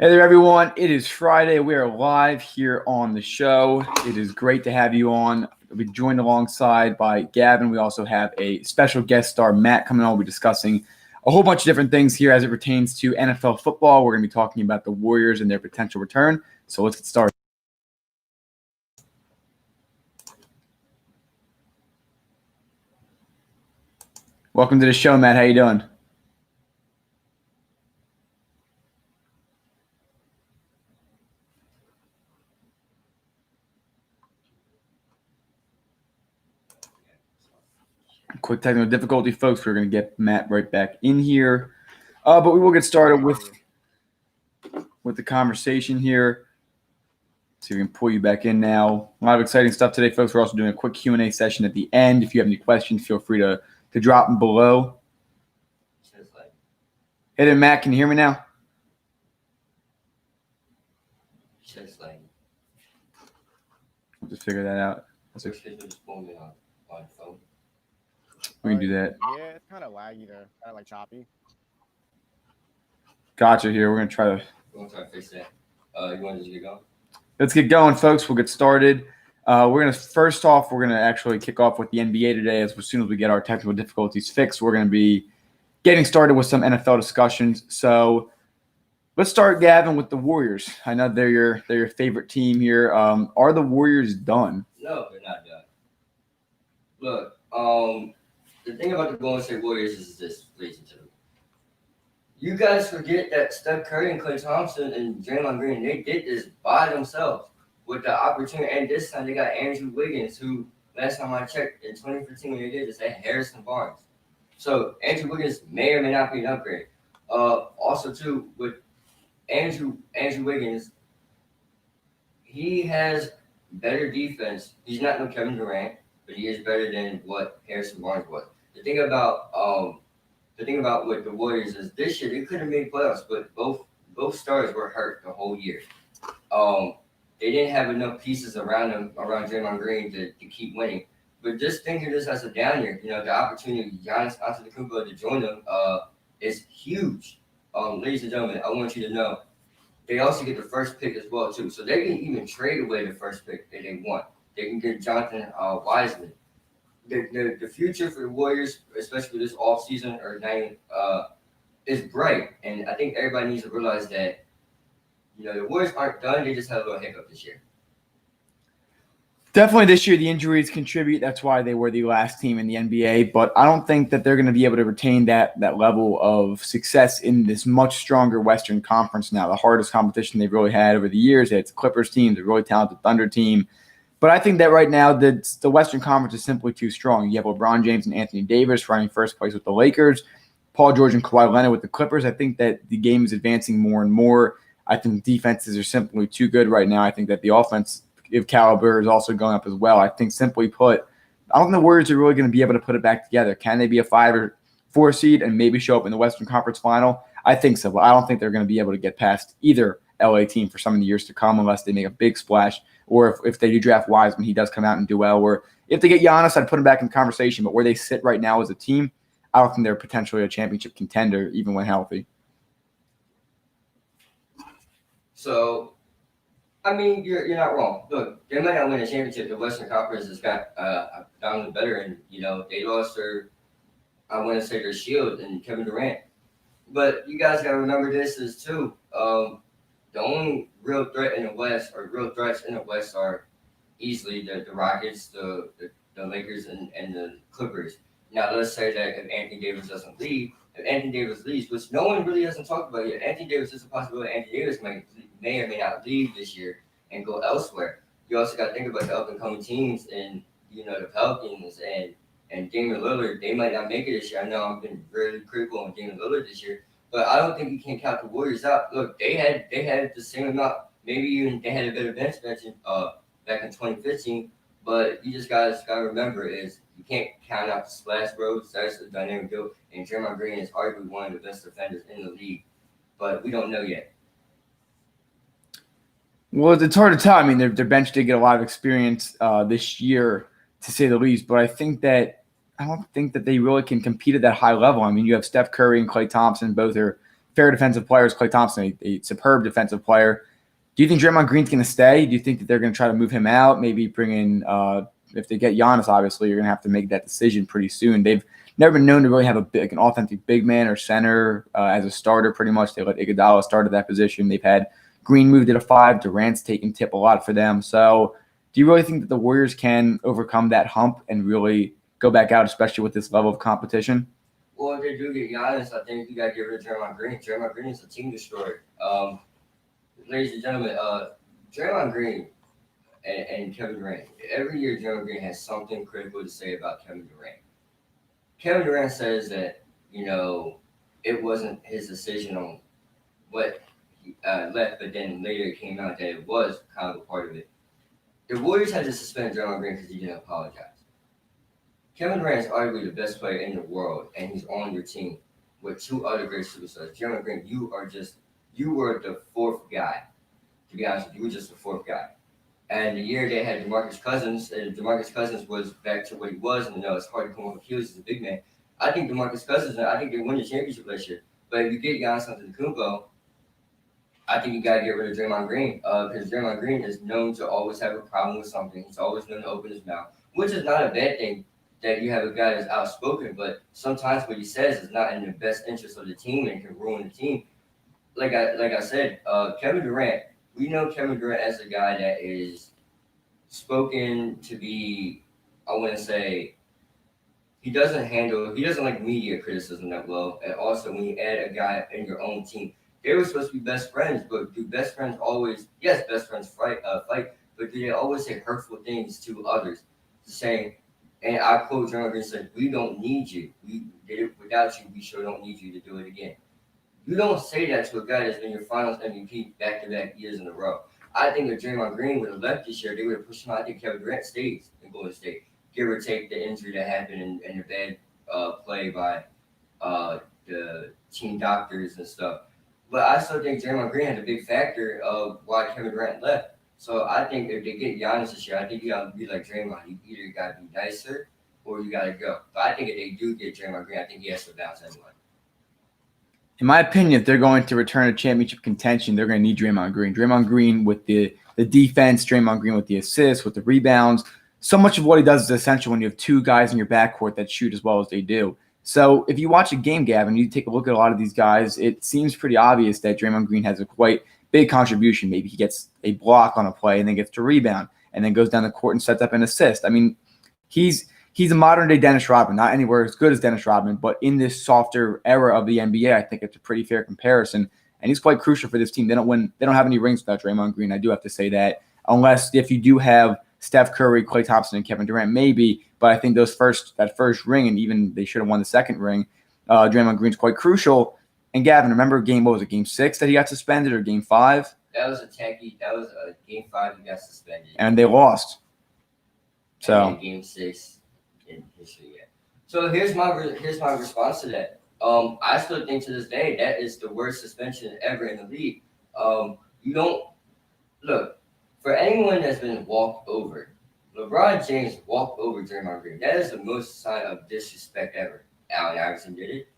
Hey there, everyone. It is Friday. We are live here on the show. It is great to have you on. We'll be joined alongside by Gavin. We also have a special guest star, Matt, coming on. We'll be discussing a whole bunch of different things here as it pertains to NFL football. We're going to be talking about the Warriors and their potential return. So let's get started. Welcome to the show, Matt. How you doing? Quick technical difficulty, folks. We're going to get Matt right back in here. But we will get started with the conversation here. See if we can pull you back in now. A lot of exciting stuff today, folks. We're also doing a quick Q&A session at the end. If you have any questions, feel free to drop them below. Hey there, Matt. Can you hear me now? We'll just figure that out. We can do that. Yeah, it's kind of laggy there, kind of like choppy. Gotcha. Here, we're gonna try to. We'll try to fix that. You want to just get going? Let's get going, folks. We'll get started. We're gonna actually kick off with the NBA today. As soon as we get our technical difficulties fixed, we're gonna be getting started with some NFL discussions. So let's start, Gavin, with the Warriors. I know they're your favorite team here. Are the Warriors done? No, they're not done. Look, the thing about the Golden State Warriors is this, ladies and gentlemen. You guys forget that Steph Curry and Klay Thompson and Jamal Green, they did this by themselves with the opportunity. And this time they got Andrew Wiggins, who last time I checked in 2015 when they did this, they had Harrison Barnes. So Andrew Wiggins may or may not be an upgrade. Also, too, with Andrew Wiggins, he has better defense. He's not no Kevin Durant, but he is better than what Harrison Barnes was. The thing about with the Warriors is this year they could have made playoffs, but both stars were hurt the whole year. They didn't have enough pieces around Draymond Green to keep winning. But just thinking this as a down year, the opportunity Giannis Antetokounmpo to join them is huge. Ladies and gentlemen, I want you to know they also get the first pick as well too, so they can even trade away the first pick if they want. They can get Jonathan Wiseman. The future for the Warriors, especially this offseason or night, is bright. And I think everybody needs to realize that, the Warriors aren't done. They just had a little hiccup this year. Definitely this year, the injuries contribute. That's why they were the last team in the NBA. But I don't think that they're going to be able to retain that level of success in this much stronger Western Conference now. The hardest competition they've really had over the years. They had the Clippers team, the really talented Thunder team. But I think that right now the Western Conference is simply too strong. You have LeBron James and Anthony Davis running first place with the Lakers, Paul George and Kawhi Leonard with the Clippers. I think that the game is advancing more and more. I think defenses are simply too good right now. I think that the offense of caliber is also going up as well. I think, simply put, I don't think the Warriors are really going to be able to put it back together. Can they be a 5 or 4 seed and maybe show up in the Western Conference final? I think so, but I don't think they're going to be able to get past either LA team for some of the years to come unless they make a big splash. Or if they do draft Wiseman, he does come out and do well. Or if they get Giannis, I'd put him back in conversation. But where they sit right now as a team, I don't think they're potentially a championship contender even when healthy. So, I mean, you're not wrong. Look, they might not win a championship. The Western Conference has got down better, and they lost their shield and Kevin Durant. But you guys got to remember this is too. The only real threat in the West, or real threats in the West, are easily the Rockets, the Lakers, and the Clippers. Now, let's say that if Anthony Davis doesn't leave, if Anthony Davis leaves, which no one really hasn't talked about yet, Anthony Davis is a possibility. Anthony Davis may or may not leave this year and go elsewhere. You also got to think about the up-and-coming teams and, the Pelicans and Damian Lillard. They might not make it this year. I know I've been really critical on Damian Lillard this year. But I don't think you can count the Warriors out. Look, they had the same amount, maybe even they had a better bench back in 2015. But you just guys got to remember is you can't count out the splash bros. That's a dynamic deal. And Draymond Green is arguably one of the best defenders in the league. But we don't know yet. Well, it's hard to tell. I mean, their bench did get a lot of experience this year, to say the least. But I don't think that they really can compete at that high level. I mean, you have Steph Curry and Klay Thompson. Both are fair defensive player is Klay Thompson, a superb defensive player. Do you think Draymond Green's going to stay? Do you think that they're going to try to move him out? Maybe bring in, if they get Giannis, obviously, you're going to have to make that decision pretty soon. They've never been known to really have an authentic big man or center as a starter pretty much. They let Iguodala start at that position. They've had Green moved to the 5. Durant's taken tip a lot for them. So do you really think that the Warriors can overcome that hump and really go back out, especially with this level of competition? Well, if they do get Giannis, I think you got to get rid of Draymond Green. Draymond Green is a team destroyer. Ladies and gentlemen, Draymond Green and Kevin Durant. Every year, Draymond Green has something critical to say about Kevin Durant. Kevin Durant says that, it wasn't his decision on what he left, but then later it came out that it was kind of a part of it. The Warriors had to suspend Jamal Green because he didn't apologize. Kevin Durant is arguably the best player in the world, and he's on your team with 2 other great superstars. Jamal Green, you were the 4th guy. To be honest with you, were just the 4th guy. And the year they had DeMarcus Cousins, and DeMarcus Cousins was back to what he was, and it's hard to come off Achilles as a big man. I think DeMarcus Cousins, I think they win the championship last year. But if you get Giannis Antetokounmpo, I think you got to get rid of Draymond Green because Draymond Green is known to always have a problem with something. He's always known to open his mouth, which is not a bad thing that you have a guy that's outspoken, but sometimes what he says is not in the best interest of the team and can ruin the team. Like I said, Kevin Durant, we know Kevin Durant as a guy that is spoken to be, I want to say, he doesn't like media criticism that well. And also when you add a guy in your own team, they were supposed to be best friends, but do best friends always, yes, best friends fight, but do they always say hurtful things to others? Saying, and I quote Jamal Green said, "We don't need you. We did it without you. We sure don't need you to do it again." You don't say that to a guy that's been your finals MVP back-to-back years in a row. I think if Draymond Green would have left this year, they would have pushed him out. I think Kevin Durant stays in Golden State, give or take the injury that happened and the bad play by the team doctors and stuff. But I still think Draymond Green had a big factor of why Kevin Durant left. So I think if they get Giannis this year, I think you got to be like Draymond. You either got to be nicer or you got to go. But I think if they do get Draymond Green, I think he has to bounce anyway. In my opinion, if they're going to return to championship contention, they're going to need Draymond Green. Draymond Green with the defense, Draymond Green with the assists, with the rebounds. So much of what he does is essential when you have 2 guys in your backcourt that shoot as well as they do. So if you watch a game, Gavin, you take a look at a lot of these guys, it seems pretty obvious that Draymond Green has a quite big contribution. Maybe he gets a block on a play and then gets to rebound and then goes down the court and sets up an assist. I mean, he's a modern-day Dennis Rodman, not anywhere as good as Dennis Rodman, but in this softer era of the NBA, I think it's a pretty fair comparison. And he's quite crucial for this team. They don't have any rings without Draymond Green. I do have to say that, unless if you do have Steph Curry, Klay Thompson, and Kevin Durant, maybe. But I think that first ring, and even they should have won the second ring, Draymond Green's quite crucial. And Gavin, remember Game 6 that he got suspended, or Game 5? That was a Game 5 he got suspended. And they lost. So and Game 6 in history yet. So here's my response to that. I still think to this day that is the worst suspension ever in the league. You don't look for anyone that's been walked over. LeBron James walked over Draymond Green. That is the most sign of disrespect ever. Allen Iverson did it,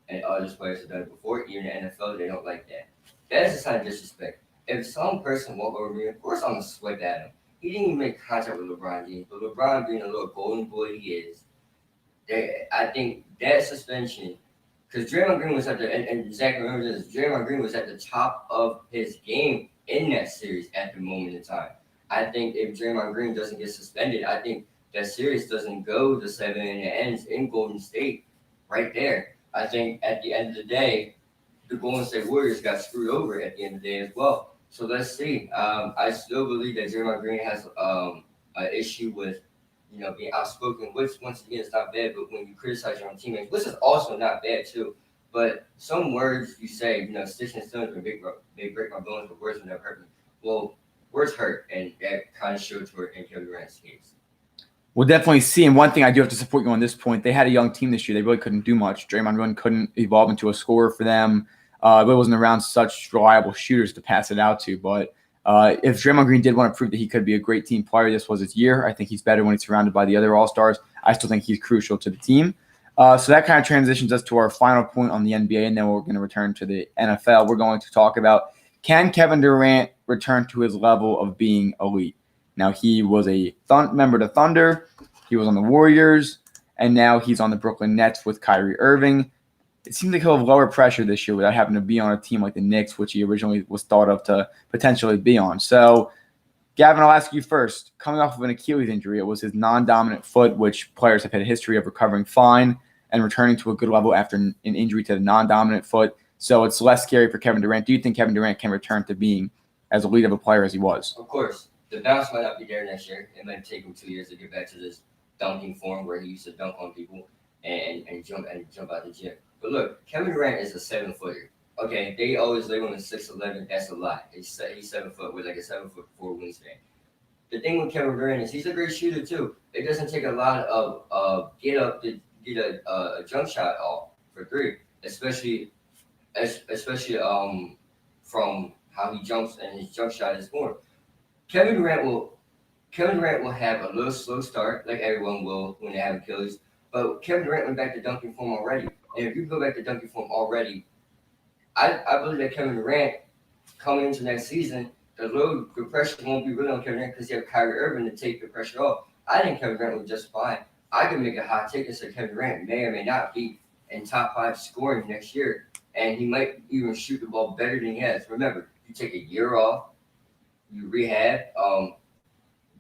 and other players have done it before. Even in the NFL, they don't like that. That is a sign of disrespect. If some person walked over me, of course I'm gonna sweat at him. He didn't even make contact with LeBron James, but LeBron being a little golden boy he is, I think that suspension, because Draymond Green was at the, and Zach remember this, Draymond Green was at the top of his game in that series at the moment in time. I think if Draymond Green doesn't get suspended, I think that series doesn't go to 7 and it ends in Golden State right there. I think at the end of the day, the Golden State Warriors got screwed over at the end of the day as well. So let's see. I still believe that Draymond Green has an issue with, being outspoken, which once again is not bad. But when you criticize your own teammates, which is also not bad too. But some words you say, sticks and stones may break my bones, but words will never hurt me. Well, words hurt, and that kind of showed to it in Kevin Durant's case. We'll definitely see. And one thing I do have to support you on this point, they had a young team this year. They really couldn't do much. Draymond Green couldn't evolve into a scorer for them. But wasn't around such reliable shooters to pass it out to. But if Draymond Green did want to prove that he could be a great team player, this was his year. I think he's better when he's surrounded by the other All-Stars. I still think he's crucial to the team. So that kind of transitions us to our final point on the NBA, and then we're going to return to the NFL. We're going to talk about, can Kevin Durant return to his level of being elite? Now, he was a member of the Thunder. He was on the Warriors, and now he's on the Brooklyn Nets with Kyrie Irving. It seems like he'll have lower pressure this year without having to be on a team like the Knicks, which he originally was thought of to potentially be on. So, Gavin, I'll ask you first. Coming off of an Achilles injury, it was his non-dominant foot, which players have had a history of recovering fine and returning to a good level after an injury to the non-dominant foot. So it's less scary for Kevin Durant. Do you think Kevin Durant can return to being as elite of a player as he was? Of course. The bounce might not be there next year. It might take him 2 years to get back to this dunking form where he used to dunk on people and jump out the gym. But look, Kevin Durant is a 7-footer. Okay, they always label him as 6'11". That's a lie. He's 7 foot with like a 7'4" wingspan. The thing with Kevin Durant is he's a great shooter too. It doesn't take a lot of get up to get a jump shot off for three, especially from how he jumps and his jump shot is formed. Kevin Durant will have a little slow start, like everyone will when they have Achilles. But Kevin Durant went back to dunking form already. And if you go back to dunking form already, I believe that Kevin Durant coming into next season, the pressure won't be really on Kevin Durant because you have Kyrie Irving to take the pressure off. I think Kevin Durant will just fine. I can make a hot take and say Kevin Durant may or may not be in top 5 scoring next year. And he might even shoot the ball better than he has. Remember, you take a year off, you rehab.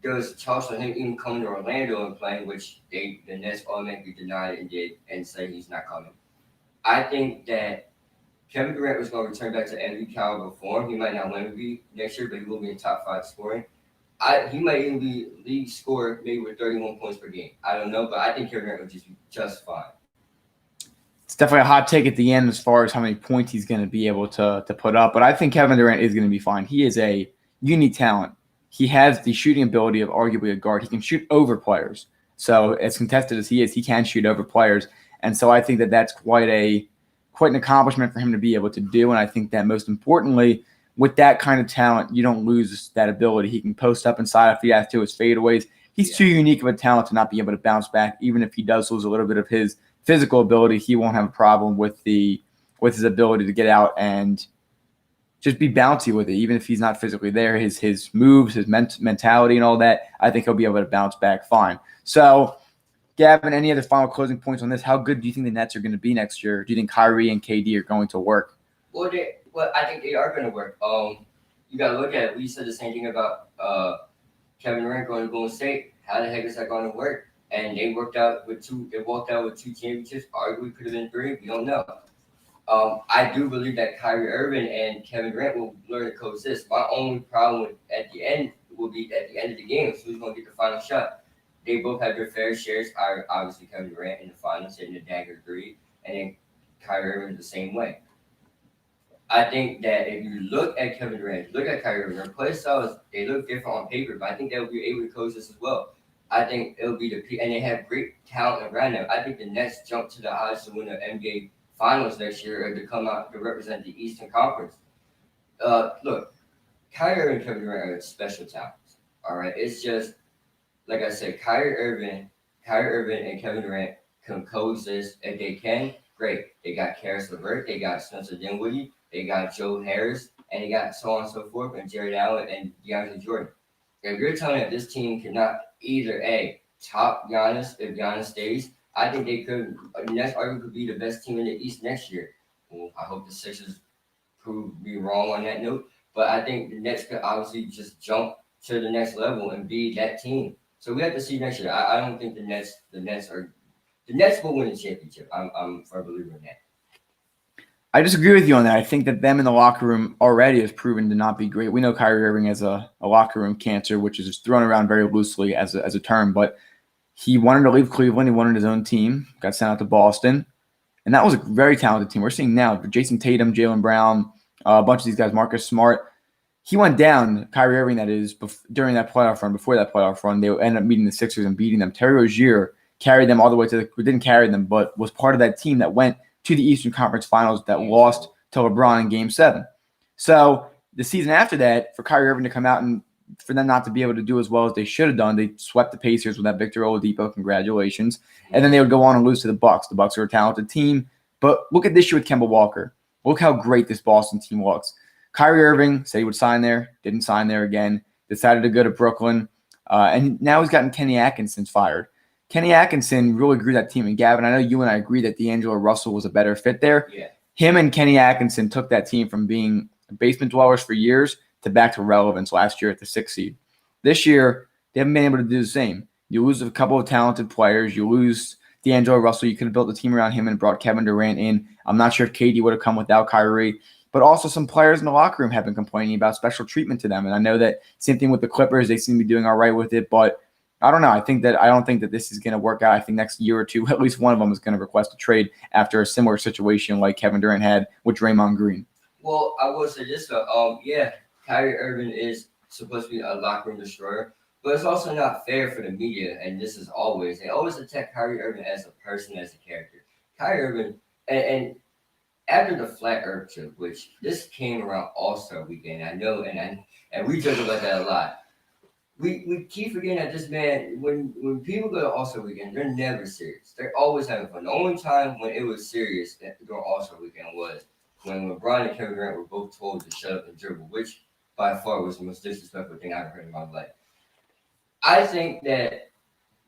There was talks on him even coming to Orlando and playing, which the Nets automatically denied and did and said he's not coming. I think that Kevin Durant was going to return back to MVP caliber form. He might not win MVP next year, but he will be in top 5 scoring. He might even be league scorer maybe with 31 points per game. I don't know, but I think Kevin Durant would just be just fine. It's definitely a hot take at the end as far as how many points he's going to be able to put up. But I think Kevin Durant is going to be fine. He is a unique talent. He has the shooting ability of arguably a guard. He can shoot over players. So as contested as he is, he can shoot over players. And so I think that that's quite an accomplishment for him to be able to do. And I think that most importantly, with that kind of talent, you don't lose that ability. He can post up inside if he has to, his fadeaways. He's too unique of a talent to not be able to bounce back. Even if he does lose a little bit of his physical ability, he won't have a problem with his ability to get out and just be bouncy with it. Even if he's not physically there, his moves, his mentality and all that, I think he'll be able to bounce back fine. So, Gavin, any other final closing points on this? How good do you think the Nets are going to be next year? Do you think Kyrie and KD are going to work? Well, I think they are going to work. You got to look at it. We said the same thing about Kevin Durant going to Golden State. How the heck is that going to work? And they walked out with 2 championships. Arguably could have been 3. We don't know. I do believe that Kyrie Irving and Kevin Durant will learn to coexist. My only problem at the end of the game is who's going to get the final shot. They both have their fair shares. Obviously, Kevin Durant in the finals hitting the dagger 3, and then Kyrie Irving the same way. I think that if you look at Kevin Durant, look at Kyrie Irving, their play styles, they look different on paper, but I think they'll be able to coexist as well. I think it'll be and they have great talent around them. I think the Nets jump to the odds to win the NBA Finals next year or to come out to represent the Eastern Conference. Look, Kyrie Irving and Kevin Durant are special talents. All right, it's just like I said, Kyrie Irving and Kevin Durant can coexist. If they can, great. They got Karis LeVert, they got Spencer Dinwiddie, they got Joe Harris, and they got so on and so forth, and Jared Allen and DeAndre Jordan. If you're telling me that this team cannot either top Giannis if Giannis stays, I think they could. The Nets arguably could be the best team in the East next year. Well, I hope the Sixers prove me wrong on that note, but I think the Nets could obviously just jump to the next level and be that team. So we have to see next year. I don't think the Nets will win the championship. I'm a firm believer in that. I disagree with you on that. I think that them in the locker room already has proven to not be great. We know Kyrie Irving has a locker room cancer, which is thrown around very loosely as a term, but he wanted to leave Cleveland. He wanted his own team, got sent out to Boston, and that was a very talented team. We're seeing now Jason Tatum, Jaylen Brown, a bunch of these guys, Marcus Smart. He went down, Kyrie Irving, that is, during that playoff run, before that playoff run. They ended up meeting the Sixers and beating them. Terry Rozier carried them all the way didn't carry them, but was part of that team that went to the Eastern Conference Finals that lost to LeBron in Game 7. So the season after that, for Kyrie Irving to come out and for them not to be able to do as well as they should have done. They swept the Pacers with that Victor Oladipo. Congratulations. And then they would go on and lose to the Bucks. The Bucks are a talented team. But look at this year with Kemba Walker. Look how great this Boston team looks. Kyrie Irving said he would sign there, didn't sign there again, decided to go to Brooklyn. And now he's gotten Kenny Atkinson's fired. Kenny Atkinson really grew that team. And Gavin, I know you and I agree that D'Angelo Russell was a better fit there. Yeah. Him and Kenny Atkinson took that team from being basement dwellers for years to back to relevance last year at the 6th seed. This year, they haven't been able to do the same. You lose a couple of talented players. You lose D'Angelo Russell. You could have built a team around him and brought Kevin Durant in. I'm not sure if KD would have come without Kyrie. But also some players in the locker room have been complaining about special treatment to them. And I know that same thing with the Clippers. They seem to be doing all right with it. But I don't know. I don't think that this is going to work out. I think next year or two, at least one of them is going to request a trade after a similar situation like Kevin Durant had with Draymond Green. Well, I will say this though. Yeah, Kyrie Irving is supposed to be a locker room destroyer, but it's also not fair for the media. And this is they always attack Kyrie Irving as a person, as a character. Kyrie Irving, and after the flat Earth trip, which this came around All-Star weekend, I know, and we joke about that a lot. We keep forgetting that this man, when people go to All-Star weekend, they're never serious. They're always having fun. The only time when it was serious during All-Star weekend was when LeBron and Kevin Durant were both told to shut up and dribble, which by far was the most disrespectful thing I've ever heard in my life. I think that,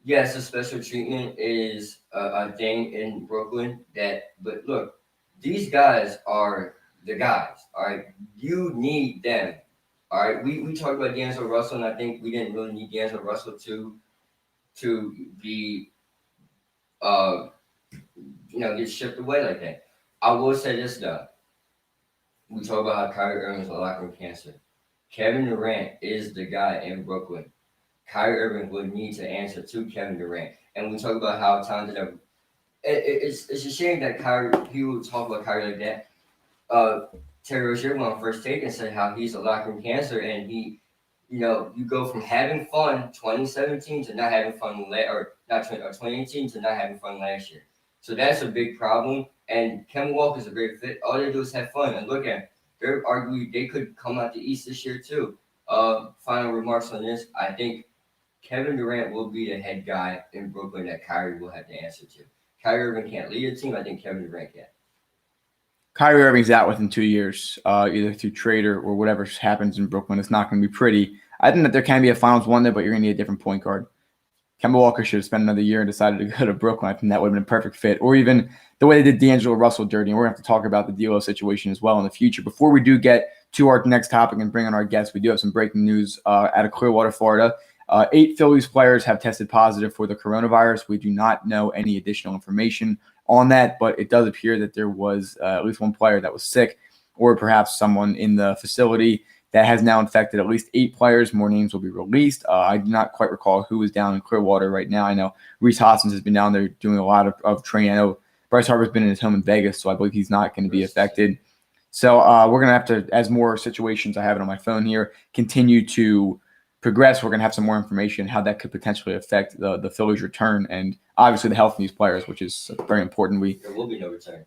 yes, the special treatment is a thing in Brooklyn but look, these guys are the guys, all right? You need them, all right? We talked about D'Angelo Russell, and I think we didn't really need D'Angelo Russell to be, get shipped away like that. I will say this, though. We talk about how Kyrie Irving is a locker room cancer. Kevin Durant is the guy in Brooklyn. Kyrie Irving would need to answer to Kevin Durant. And we talk about how talented it's a shame that people talk about Kyrie like that. Terry Rozier went on First Take and said how he's a locker room cancer, and he, you go from having fun 2017 to not having fun, or 2018 to not having fun last year. So that's a big problem. And Kemba Walker's a great fit. All they do is have fun. And look at, they're arguing they could come out the East this year too. Final remarks on this. I think Kevin Durant will be the head guy in Brooklyn that Kyrie will have to answer to. Kyrie Irving can't lead a team. I think Kevin Durant can. Kyrie Irving's out within 2 years, either through trade or whatever happens in Brooklyn. It's not going to be pretty. I think that there can be a finals one there, but you're going to need a different point guard. Kemba Walker should have spent another year and decided to go to Brooklyn. I think that would have been a perfect fit. Or even the way they did D'Angelo Russell dirty. And we're going to have to talk about the D'Lo situation as well in the future. Before we do get to our next topic and bring on our guests, we do have some breaking news out of Clearwater, Florida. 8 Phillies players have tested positive for the coronavirus. We do not know any additional information on that, but it does appear that there was at least one player that was sick, or perhaps someone in the facility that has now infected at least 8 players. More names will be released. I do not quite recall who is down in Clearwater right now. I know Reese Hoskins has been down there doing a lot of training. I know Bryce Harper's been in his home in Vegas, so I believe he's not going to be affected. So we're going to have to, as more situations, I have it on my phone here, continue to progress. We're going to have some more information how that could potentially affect the Phillies' return and obviously the health of these players, which is very important. There will be no return.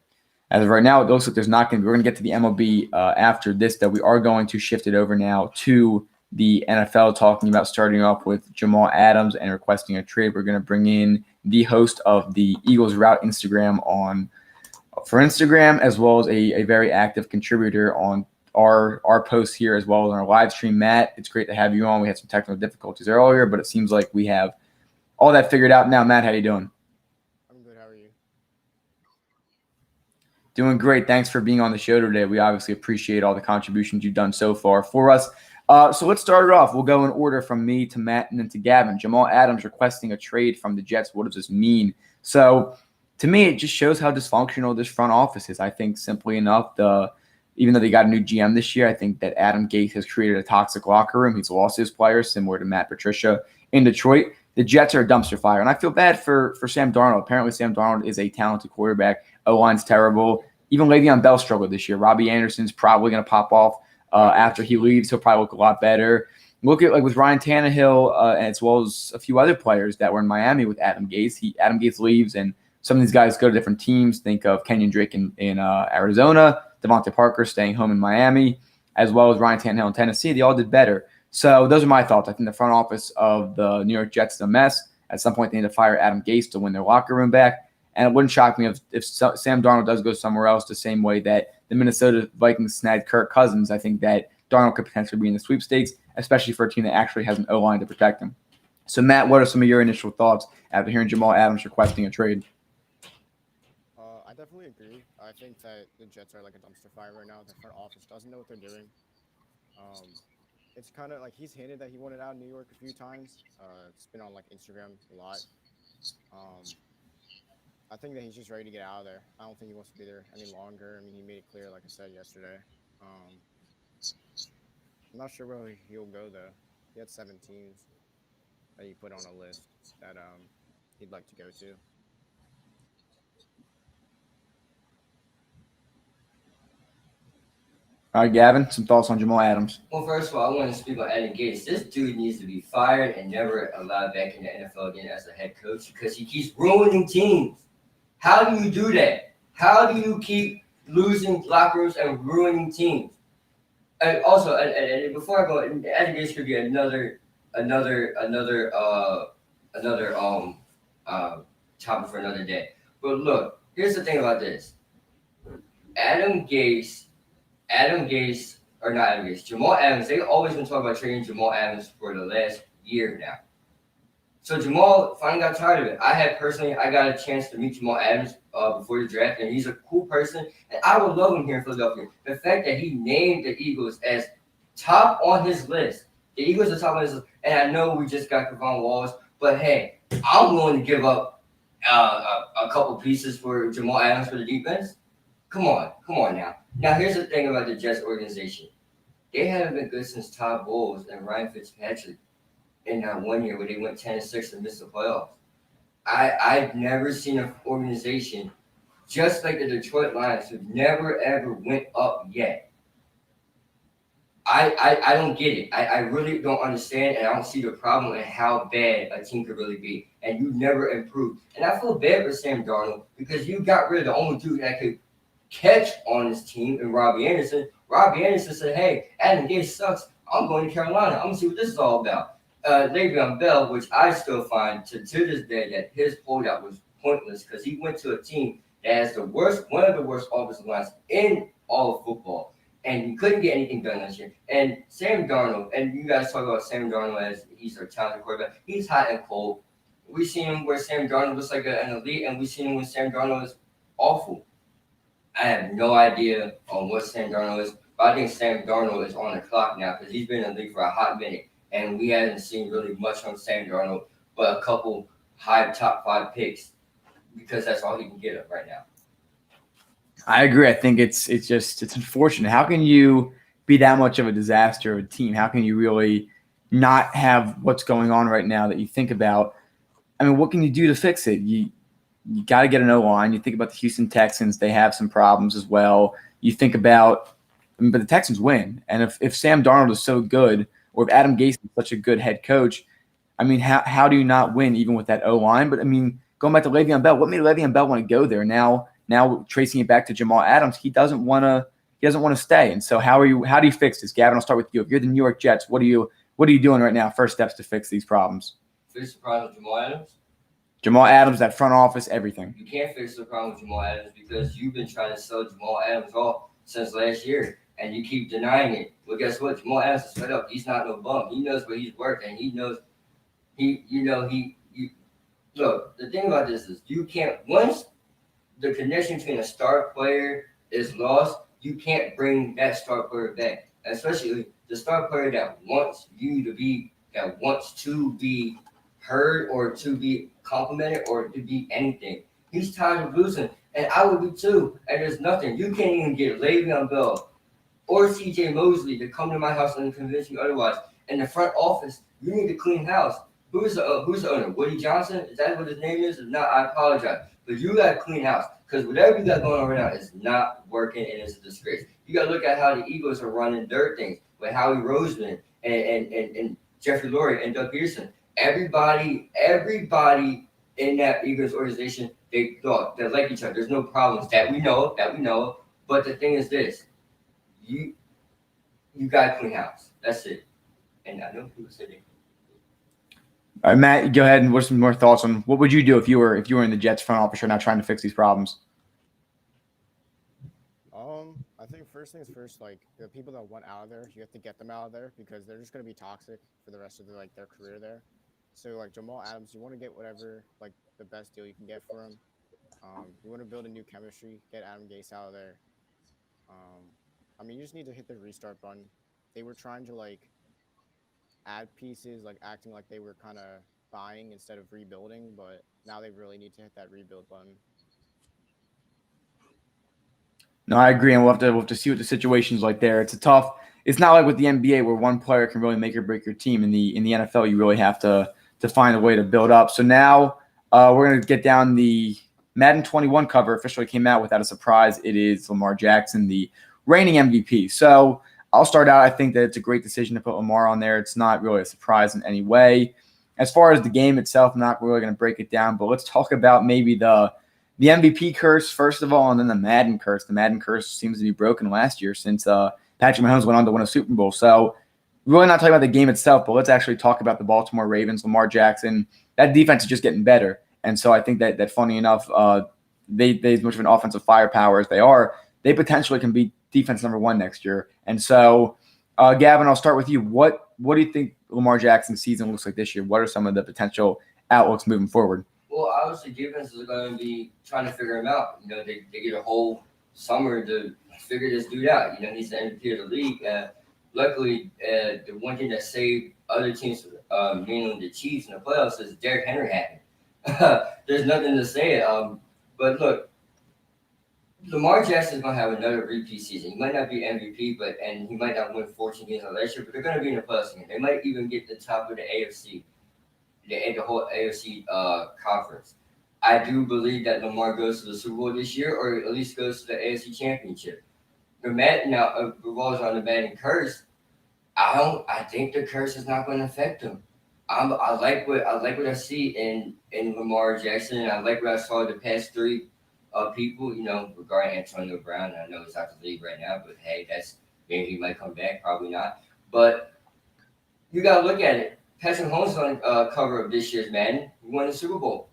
As of right now, it looks like there's not going to be. We're going to get to the MLB after this, that we are going to shift it over now to the NFL, talking about starting off with Jamal Adams and requesting a trade. We're going to bring in the host of the Eagles Route Instagram for Instagram, as well as a very active contributor on our posts here, as well as on our live stream. Matt, it's great to have you on. We had some technical difficulties earlier, but it seems like we have all that figured out now. Matt, how you doing? I'm good. How are you? Doing great. Thanks for being on the show today. We obviously appreciate all the contributions you've done so far for us. So let's start it off. We'll go in order from me to Matt and then to Gavin. Jamal Adams requesting a trade from the Jets. What does this mean? So to me, it just shows how dysfunctional this front office is. I think simply enough, even though they got a new GM this year, I think that Adam Gase has created a toxic locker room. He's lost his players, similar to Matt Patricia in Detroit. The Jets are a dumpster fire. And I feel bad for Sam Darnold. Apparently, Sam Darnold is a talented quarterback. O-line's terrible. Even Le'Veon Bell struggled this year. Robbie Anderson's probably going to pop off after he leaves. He'll probably look a lot better. Look at with Ryan Tannehill as well as a few other players that were in Miami with Adam Gase. Adam Gase leaves, and some of these guys go to different teams. Think of Kenyon Drake in Arizona, Devontae Parker staying home in Miami, as well as Ryan Tannehill in Tennessee. They all did better. So those are my thoughts. I think the front office of the New York Jets is a mess. At some point, they need to fire Adam Gase to win their locker room back. And it wouldn't shock me if Sam Darnold does go somewhere else the same way that the Minnesota Vikings snagged Kirk Cousins. I think that Darnold could potentially be in the sweepstakes, especially for a team that actually has an O-line to protect him. So, Matt, what are some of your initial thoughts after hearing Jamal Adams requesting a trade? I definitely agree. I think that the Jets are like a dumpster fire right now. The front office doesn't know what they're doing. It's kind of like he's hinted that he wanted out of New York a few times. It's been on like Instagram a lot. I think that he's just ready to get out of there. I don't think he wants to be there any longer. I mean, he made it clear, like I said yesterday. I'm not sure where he'll go though. He had 7 teams that he put on a list that he'd like to go to. All right, Gavin, some thoughts on Jamal Adams. Well, first of all, I want to speak about Adam Gase. This dude needs to be fired and never allowed back in the NFL again as a head coach because he keeps ruining teams. How do you do that? How do you keep losing locker rooms and ruining teams? And also, and before I go, Adam Gase could be another topic for another day. But look, here's the thing about this: Jamal Adams. They always been talking about trading Jamal Adams for the last year now. So Jamal finally got tired of it. I got a chance to meet Jamal Adams before the draft, and he's a cool person, and I would love him here in Philadelphia. The fact that he named the Eagles as top on his list, the Eagles are top on his list, and I know we just got Kevon Walls, but hey, I'm willing to give up a couple pieces for Jamal Adams for the defense. Come on now. Now here's the thing about the Jets organization. They haven't been good since Todd Bowles and Ryan Fitzpatrick in that 1 year where they went 10-6 and missed the playoffs. I've never seen an organization just like the Detroit Lions who never ever went up yet. I don't get it. I really don't understand, and I don't see the problem in how bad a team could really be. And you never improve. And I feel bad for Sam Darnold because you got rid of the only dude that could catch on this team and Robbie Anderson. Robbie Anderson said, hey, Adam Gase sucks. I'm going to Carolina. I'm going to see what this is all about. Le'Veon Bell, which I still find to this day that his holdout was pointless because he went to a team that has one of the worst offensive lines in all of football, and he couldn't get anything done this year. And Sam Darnold, and you guys talk about Sam Darnold as he's a talented quarterback. He's hot and cold. We've seen him where Sam Darnold looks like an elite, and we've seen him when Sam Darnold is awful. I have no idea on what Sam Darnold is, but I think Sam Darnold is on the clock now because he's been in the league for a hot minute. And we haven't seen really much from Sam Darnold, but a couple high top 5 picks because that's all he can get up right now. I agree. I think it's unfortunate. How can you be that much of a disaster of a team? How can you really not have what's going on right now that you think about? I mean, what can you do to fix it? You got to get an O-line. You think about the Houston Texans. They have some problems as well. You think about but the Texans win. And if Sam Darnold is so good, or if Adam Gase is such a good head coach, I mean, how do you not win even with that O-line? But, I mean, going back to Le'Veon Bell, what made Le'Veon Bell want to go there? Now tracing it back to Jamal Adams, he doesn't want to stay. And so how do you fix this? Gavin, I'll start with you. If you're the New York Jets, what are you doing right now? First steps to fix these problems. Fix the problem with Jamal Adams? Jamal Adams, that front office, everything. You can't fix the problem with Jamal Adams because you've been trying to sell Jamal Adams off since last year. And you keep denying it. Well, guess what? Jamal Adams is fed up. He's not no bum. He knows where he's worked, and he knows look, the thing about this is you can't, once the connection between a star player is lost, you can't bring that star player back. Especially the star player that wants to be heard or to be complimented or to be anything. He's tired of losing. And I would be too. And there's nothing. You can't even get Le'Veon Bell or CJ Mosley to come to my house and convince you otherwise. In the front office, you need to clean house. Who's the owner? Woody Johnson? Is that what his name is? If not, I apologize. But you got to clean house because whatever you got going on right now is not working and it's a disgrace. You got to look at how the Eagles are running their things with Howie Roseman and Jeffrey Lurie and Doug Peterson. Everybody in that Eagles organization, they like each other. There's no problems that we know of. But the thing is this. You got to clean house. That's it. And I know people say they. All right, Matt, go ahead and what's some more thoughts on what would you do if you were in the Jets front office right now trying to fix these problems? I think first things first, like the people that want out of there, you have to get them out of there because they're just gonna be toxic for the rest of their career there. So like Jamal Adams, you want to get whatever like the best deal you can get for him. You want to build a new chemistry, get Adam Gase out of there. Um, I mean, you just need to hit the restart button. They were trying to like add pieces, like acting like they were kind of buying instead of rebuilding, but now they really need to hit that rebuild button. No, I agree, and we'll have to see what the situation's like there. It's a tough. It's not like with the NBA where one player can really make or break your team. In the NFL, you really have to find a way to build up. So now we're going to get down the Madden 21 cover officially came out without a surprise. It is Lamar Jackson, the reigning MVP. So I'll start out. I think that it's a great decision to put Lamar on there. It's not really a surprise in any way. As far as the game itself, I'm not really going to break it down, but let's talk about maybe the MVP curse, first of all, and then the Madden curse. The Madden curse seems to be broken last year since Patrick Mahomes went on to win a Super Bowl. So we're really not talking about the game itself, but let's actually talk about the Baltimore Ravens, Lamar Jackson. That defense is just getting better. And so I think that funny enough, they as much of an offensive firepower as they are, they potentially can be defense number one next year. And so, Gavin, I'll start with you. What do you think Lamar Jackson's season looks like this year? What are some of the potential outlooks moving forward? Well, obviously, defenses are going to be trying to figure him out. They get a whole summer to figure this dude out. He's the MVP of the league. Luckily, the one thing that saved other teams, mainly the Chiefs in the playoffs, is Derrick Henry happened. There's nothing to say it. But look, Lamar Jackson is going to have another repeat season. He might not be MVP, and he might not win 14 games last year, but they're going to be in the playoffs again. They might even get the top of the AFC. The whole AFC conference. I do believe that Lamar goes to the Super Bowl this year, or at least goes to the AFC Championship. The Madden now revolves around the Madden curse. I think the curse is not going to affect him. I like what I see in Lamar Jackson, and I like what I saw the past three people. Regarding Antonio Brown. I know he's out the league right now, but hey, that's maybe he might come back, probably not. But you got to look at it. Patrick Mahomes on cover of this year's Madden. He won the Super Bowl.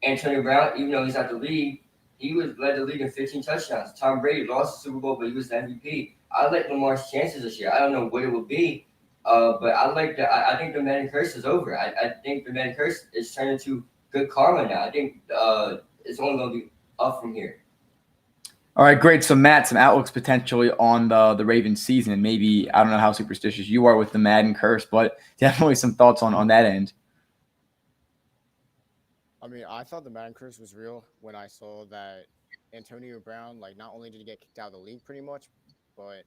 Antonio Brown, even though he's out the league, he led the league in 15 touchdowns. Tom Brady lost the Super Bowl, but he was the MVP. I like Lamar's chances this year. I don't know what it will be, but I like that. I think the Madden curse is over. I think the Madden curse is turning into good karma now. I think it's only going to be up from here. All right, great. So, Matt, some outlooks potentially on the Ravens season. And maybe, I don't know how superstitious you are with the Madden curse, but definitely some thoughts on that end. I mean, I thought the Madden curse was real when I saw that Antonio Brown, like, not only did he get kicked out of the league pretty much, but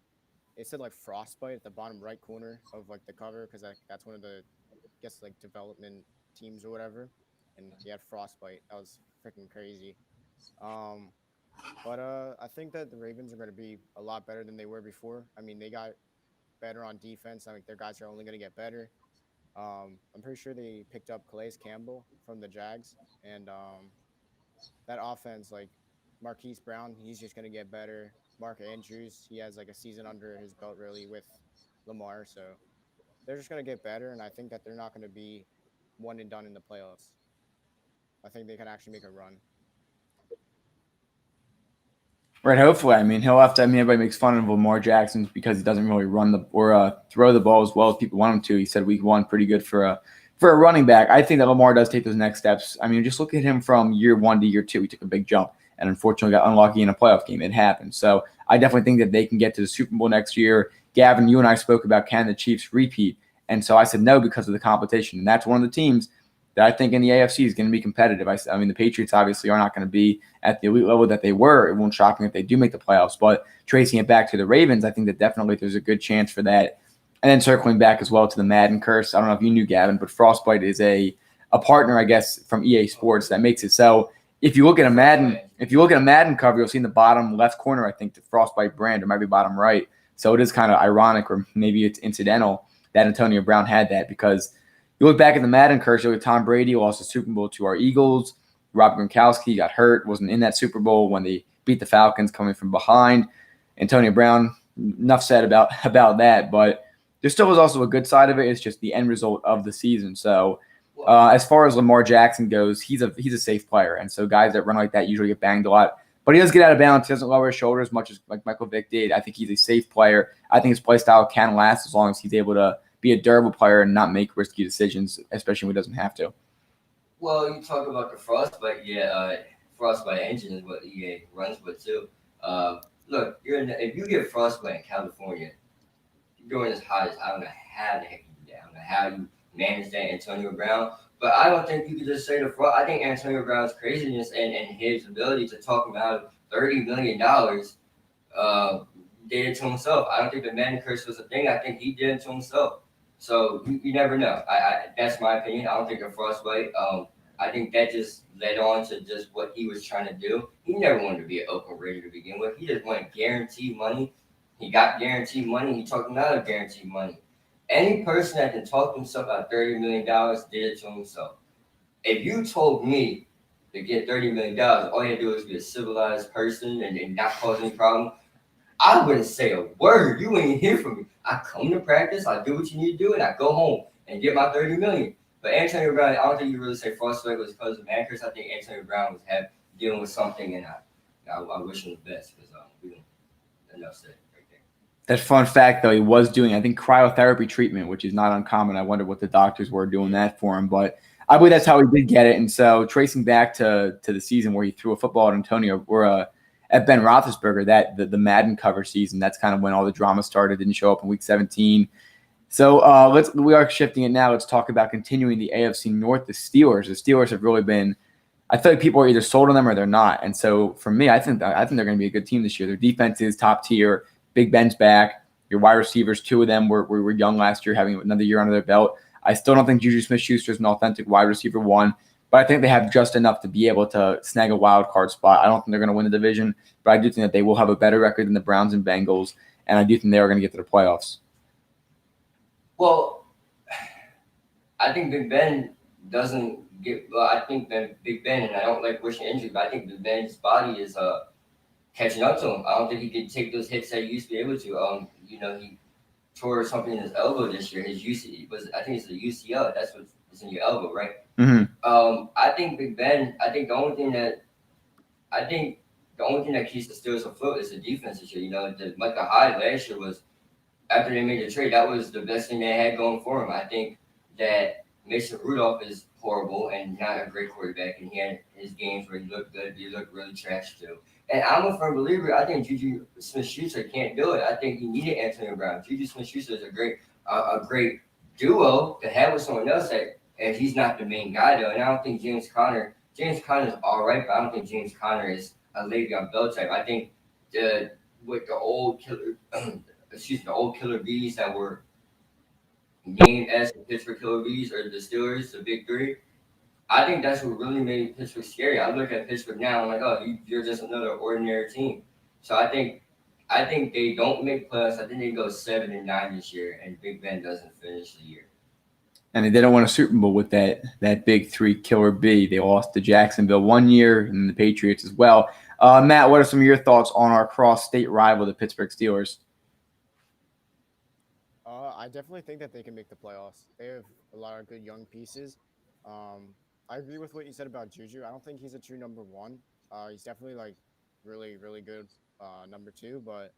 it said, like, frostbite at the bottom right corner of, like, the cover because that's one of the, I guess, like, development teams or whatever. And he had frostbite. That was freaking crazy. But I think that the Ravens are going to be a lot better than they were before. I mean, they got better on defense. I mean, their guys are only going to get better. I'm pretty sure they picked up Calais Campbell from the Jags. And that offense, like Marquise Brown, he's just going to get better. Mark Andrews, he has like a season under his belt really with Lamar. So they're just going to get better. And I think that they're not going to be one and done in the playoffs. I think they can actually make a run. Right, hopefully. I mean, he'll have to. I mean, everybody makes fun of Lamar Jackson because he doesn't really run or throw the ball as well as people want him to. He said week one pretty good for a running back. I think that Lamar does take those next steps. I mean, just look at him from year one to year two. He took a big jump and unfortunately got unlucky in a playoff game. It happened. So I definitely think that they can get to the Super Bowl next year. Gavin, you and I spoke about can the Chiefs repeat, and so I said no because of the competition, and that's one of the teams that I think in the AFC is going to be competitive. I mean, the Patriots obviously are not going to be at the elite level that they were. It won't shock me if they do make the playoffs. But tracing it back to the Ravens, I think that definitely there's a good chance for that. And then circling back as well to the Madden curse. I don't know if you knew, Gavin, but Frostbite is a partner, I guess, from EA Sports that makes it so. If you look at a Madden cover, you'll see in the bottom left corner, I think, the Frostbite brand, or might be bottom right. So it is kind of ironic, or maybe it's incidental that Antonio Brown had that, because you look back at the Madden curse, you look at Tom Brady lost the Super Bowl to our Eagles. Rob Gronkowski got hurt, wasn't in that Super Bowl when they beat the Falcons coming from behind. Antonio Brown, enough said about that. But there still is also a good side of it. It's just the end result of the season. So Well, as far as Lamar Jackson goes, he's a safe player, and so guys that run like that usually get banged a lot. But he does get out of balance. He doesn't lower his shoulder as much as like Michael Vick did. I think he's a safe player. I think his play style can last as long as he's able to be a durable player and not make risky decisions, especially when he doesn't have to. well, you talk about the frostbite. Yeah, frostbite engine is what EA runs with too. Look, if you get frostbite in California, you're going as hot as I don't know how the heck you do that. I don't know how you manage that, Antonio Brown. But I don't think you could just say the fraud. I think Antonio Brown's craziness and his ability to talk about $30 million did it to himself. I don't think the Madden curse was a thing. I think he did it to himself. So you never know. I that's my opinion. I don't think a frostbite. I think that just led on to just what he was trying to do. He never wanted to be an Oakland Raider to begin with. He just wanted guaranteed money. He got guaranteed money. He talked about of guaranteed money. Any person that can talk himself out $30 million did it to himself. If you told me to get $30 million, all you had to do was be a civilized person and not cause any problem, I wouldn't say a word. You wouldn't hear from me. I come to practice, I do what you need to do, and I go home and get my $30 million. But Antonio Brown, I don't think you really say frostbite was because of man curse. I think Antonio Brown was dealing with something, and I wish him the best because we don't enough said. That fun fact, though, he was doing, I think, cryotherapy treatment, which is not uncommon. I wonder what the doctors were doing that for him. But I believe that's how he did get it. And so tracing back to the season where he threw a football at Antonio or at Ben Roethlisberger, that the Madden cover season, that's kind of when all the drama started. Didn't show up in Week 17. So we are shifting it now. Let's talk about continuing the AFC North. The Steelers. The Steelers have really been. I feel like people are either sold on them or they're not. And so for me, I think they're going to be a good team this year. Their defense is top tier. Big Ben's back. Your wide receivers, two of them were young last year, having another year under their belt. I still don't think Juju Smith-Schuster is an authentic wide receiver one, but I think they have just enough to be able to snag a wild card spot. I don't think they're going to win the division, but I do think that they will have a better record than the Browns and Bengals, and I do think they are going to get to the playoffs. Well, I think Big Ben doesn't get. Well, I think that Big Ben, and I don't like wishing injury, but I think Big Ben's body is catching up to him. I don't think he could take those hits that he used to be able to. He tore something in his elbow this year. His UC was, I think it's the UCL. That's what's in your elbow, right? Mm-hmm. I think Big Ben. I think the only thing that keeps the Steelers afloat is the defense this year. The Hyde last year was after they made the trade. That was the best thing they had going for him. I think that Mason Rudolph is horrible and not a great quarterback, and he had his games where he looked good, but he looked really trash too. And I'm a firm believer. I think Juju Smith-Schuster can't do it. I think he needed Antonio Brown. Juju Smith-Schuster is a great duo to have with someone else. And he's not the main guy though. And I don't think James Conner is all right, but I don't think James Conner is a Le'Veon Bell type. I think with the old killer bees that were named as the Pittsburgh Killer Bees or the Steelers, the big three. I think that's what really made Pittsburgh scary. I look at Pittsburgh now, I'm like, oh, you're just another ordinary team. So I think they don't make playoffs. I think they go 7-9 this year, and Big Ben doesn't finish the year. And they didn't win a Super Bowl with that big three killer bee. They lost to Jacksonville one year and the Patriots as well. Matt, what are some of your thoughts on our cross-state rival, the Pittsburgh Steelers? I definitely think that they can make the playoffs. They have a lot of good young pieces. I agree with what you said about Juju. I don't think he's a true number one. He's definitely really, really good number two. But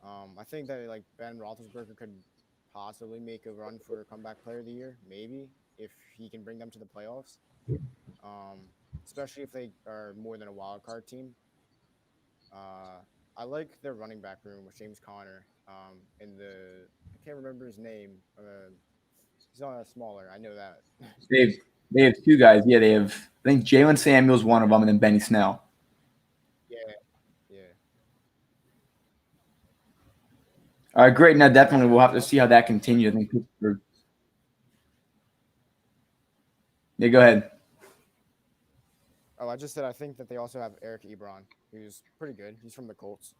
I think that Ben Roethlisberger could possibly make a run for comeback player of the year, maybe if he can bring them to the playoffs. Especially if they are more than a wild card team. I like their running back room with James Conner. And I can't remember his name. He's on a smaller. I know that. They have two guys. Yeah, they have. I think Jalen Samuel's one of them, and then Benny Snell. Yeah. All right, great. Now, definitely, we'll have to see how that continues. I think Pittsburgh. Yeah, go ahead. Oh, I just said I think that they also have Eric Ebron, who's pretty good. He's from the Colts.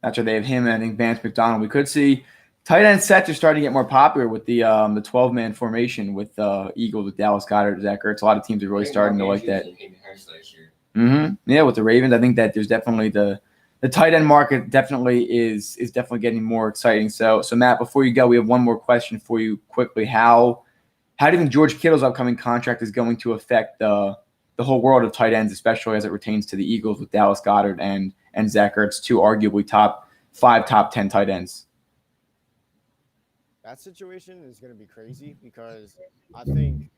That's right. They have him and I think Vance McDonald. We could see tight end sets are starting to get more popular with the 12-man formation with Eagles, with Dallas Goedert, Zach Ertz. A lot of teams are really starting to like that. Yeah, with the Ravens, I think that there's definitely the the tight end market definitely is definitely getting more exciting. So Matt, before you go, we have one more question for you quickly. How do you think George Kittle's upcoming contract is going to affect the whole world of tight ends, especially as it pertains to the Eagles with Dallas Goedert and Zach Ertz, two arguably top 5, top 10 tight ends? That situation is going to be crazy because I think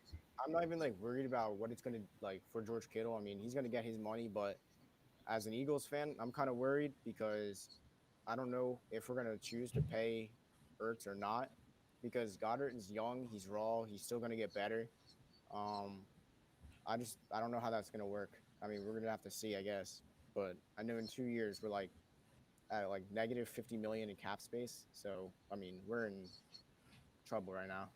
I'm not even like worried about what it's going to like for George Kittle. I mean, he's going to get his money, but as an Eagles fan, I'm kind of worried because I don't know if we're going to choose to pay Ertz or not because Goddard is young, he's raw, he's still going to get better. Um, I don't know how that's going to work. I mean, we're going to have to see, I guess. But I know in 2 years we're like at like negative 50 million in cap space. So I mean, we're in trouble right now.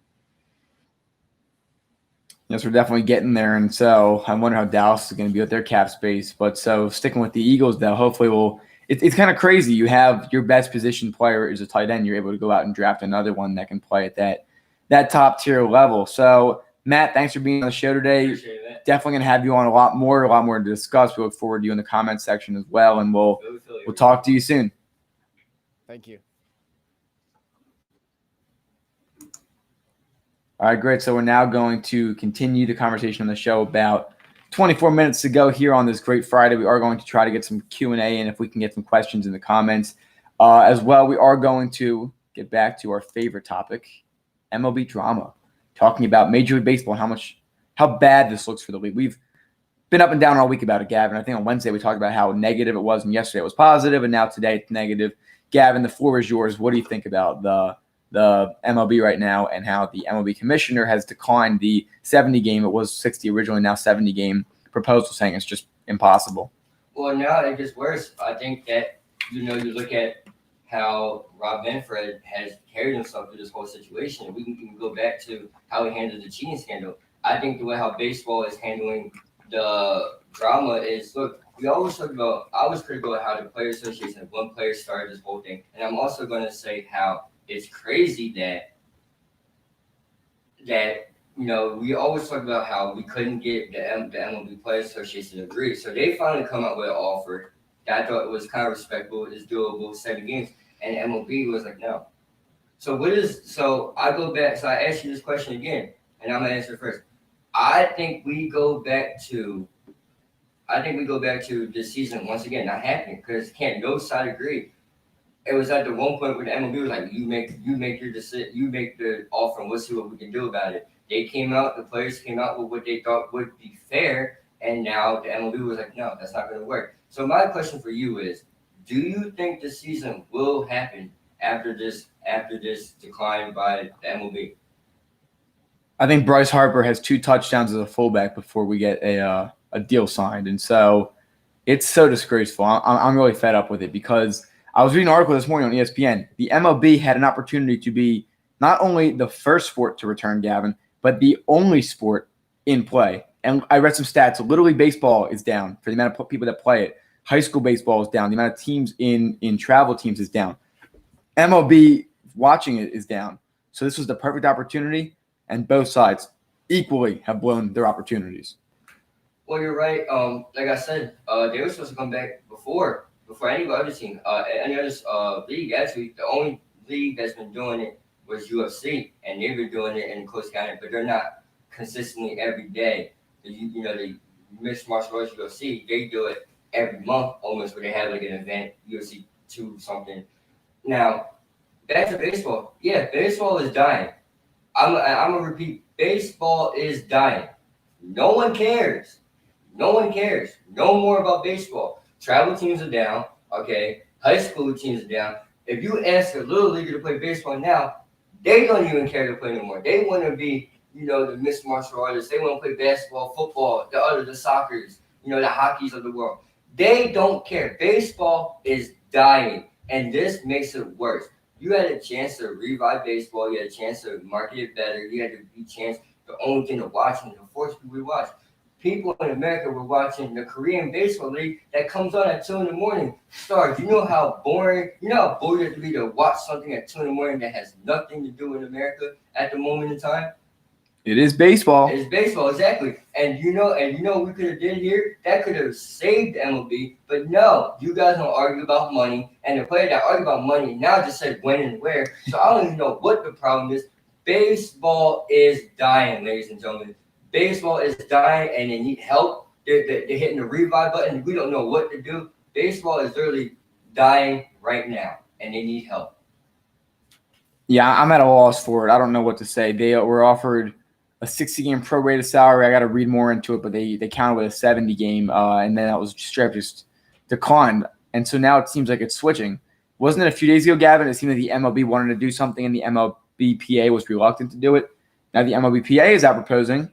Yes, we're definitely getting there, and so I wonder how Dallas is going to be with their cap space. But so sticking with the Eagles, though, hopefully it's kind of crazy. You have your best position player is a tight end. You're able to go out and draft another one that can play at that top tier level. So Matt, thanks for being on the show today. Appreciate it. Definitely going to have you on a lot more to discuss. We look forward to you in the comment section as well, and we'll talk to you soon. Thank you. All right, great. So we're now going to continue the conversation on the show. About 24 minutes to go here on this great Friday. We are going to try to get some Q&A, and if we can get some questions in the comments as well. We are going to get back to our favorite topic, MLB Drama, talking about Major League Baseball and how bad this looks for the league. We've been up and down all week about it, Gavin. I think on Wednesday we talked about how negative it was, and yesterday it was positive, and now today it's negative. Gavin, the floor is yours. What do you think about the MLB right now and how the MLB commissioner has declined the 70 game? It was 60 originally, now 70 game proposal, saying it's just impossible. Well, now it gets worse. I think that, you look at how Rob Manfred has carried himself through this whole situation. We can go back to how he handled the cheating scandal. I think the way how baseball is handling the drama is, look, we always talk about, I was critical of how the Player Association, one player started this whole thing. And I'm also going to say how it's crazy that we always talk about how we couldn't get the MLB Players Association to agree. So they finally come up with an offer that I thought was kind of respectable, is doable, 7 games, and MLB was like, no. So I go back, so I ask you this question again, and I'm gonna answer it first. I think we go back to this season once again not happening because no side agree. It was at the one point where the MLB was like, you make your decision, you make the offer, and we'll see what we can do about it. The players came out with what they thought would be fair, and now the MLB was like, no, that's not going to work. So my question for you is, do you think the season will happen after this decline by the MLB? I think Bryce Harper has 2 touchdowns as a fullback before we get a deal signed, and so it's so disgraceful. I'm really fed up with it because I was reading an article this morning on ESPN. The MLB had an opportunity to be not only the first sport to return, Gavin, but the only sport in play. And I read some stats. So Little League Baseball is down for the amount of people that play it. High school baseball is down. The amount of teams in travel teams is down. MLB watching it is down. So this was the perfect opportunity, and both sides equally have blown their opportunities. Well, you're right. Like I said, they were supposed to come back before any other team, any other league. Actually, the only league that's been doing it was UFC, and they've been doing it in close county, but they're not consistently every day. The mixed martial arts UFC, they do it every month almost, where they have like an event, UFC 2 something. Now, back to baseball. Yeah, baseball is dying. I'm gonna repeat, baseball is dying. No one cares. No one cares. No more about baseball. Travel teams are down, okay? High school teams are down. If you ask a little leaguer to play baseball now, they don't even care to play anymore. They want to be, the mixed martial artists. They want to play basketball, football, the soccers, the hockeys of the world. They don't care. Baseball is dying, and this makes it worse. You had a chance to revive baseball. You had a chance to market it better. You had a chance, the only thing to watch and to force people to watch. People in America were watching the Korean Baseball League that comes on at 2 a.m. Stars, you know how boring it has to be to watch something at 2 a.m. that has nothing to do with America at the moment in time? It is baseball. It's baseball, exactly. And you know what we could have did here? That could have saved the MLB. But no, you guys don't argue about money. And the player that argue about money now just said when and where. So I don't even know what the problem is. Baseball is dying, ladies and gentlemen. Baseball is dying, and they need help. They're hitting the revive button. We don't know what to do. Baseball is literally dying right now, and they need help. Yeah, I'm at a loss for it. I don't know what to say. They were offered a 60-game prorated salary. I got to read more into it, but they counted with a 70-game, and then that was straight up just declined. And so now it seems like it's switching. Wasn't it a few days ago, Gavin? It seemed like the MLB wanted to do something, and the MLBPA was reluctant to do it. Now the MLBPA is out proposing,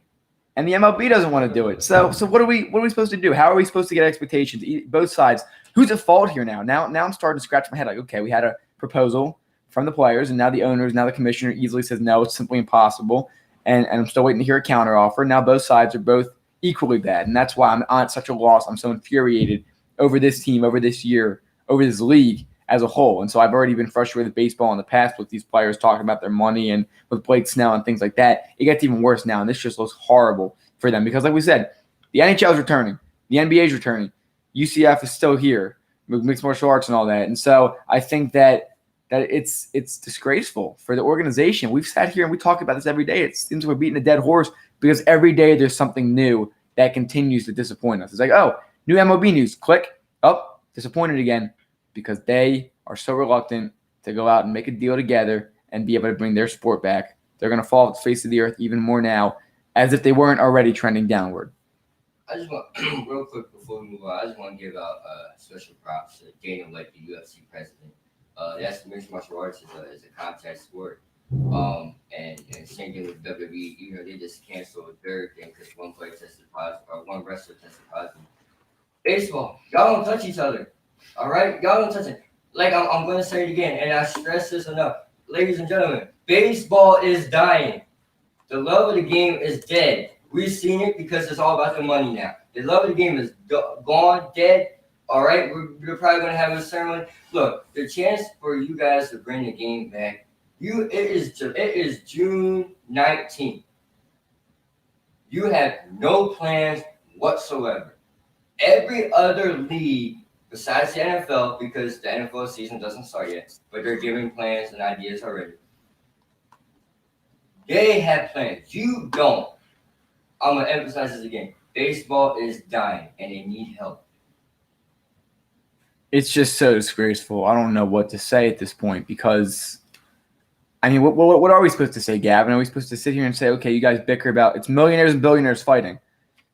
and the MLB doesn't want to do it. So what are we supposed to do? How are we supposed to get expectations? Both sides. Who's at fault here now? Now I'm starting to scratch my head. Like, okay, we had a proposal from the players, and now the owners, now the commissioner easily says no, it's simply impossible. And I'm still waiting to hear a counteroffer. Now both sides are both equally bad, and that's why I'm on such a loss. I'm so infuriated over this team, over this year, over this league as a whole. And so I've already been frustrated with baseball in the past with these players talking about their money and with Blake Snell and things like that. It gets even worse now, and this just looks horrible for them because, like we said, the NHL is returning, the NBA is returning, UCF is still here, mixed martial arts and all that. And so I think that it's disgraceful for the organization. We've sat here and we talk about this every day. It seems like we're beating a dead horse because every day there's something new that continues to disappoint us. It's like, oh, new MLB news, click, disappointed again because they are so reluctant to go out and make a deal together and be able to bring their sport back. They're going to fall off the face of the earth even more now, as if they weren't already trending downward. I just want, real quick before we move on, I just want to give out special props to Dana White, the UFC president. That's mixed martial arts is a contact sport. And same thing with WWE, you know, they just canceled their thing because one player tested positive or one wrestler tested positive. Baseball, y'all don't touch each other. All right? Y'all don't touch it. Like I'm gonna say it again, and I stress this enough. Ladies and gentlemen, baseball is dying. The love of the game is dead. We've seen it because it's all about the money now. The love of the game is gone, dead. All right, we're probably gonna have a ceremony. Look, the chance for you guys to bring the game back, it is June 19th. You have no plans whatsoever. Every other league besides the NFL, because the NFL season doesn't start yet, but they're giving plans and ideas already. They have plans. You don't. I'm gonna emphasize this again. Baseball is dying, and they need help. It's just so disgraceful. I don't know what to say at this point because, I mean, what are we supposed to say, Gavin? Are we supposed to sit here and say, okay, you guys bicker about it's millionaires and billionaires fighting?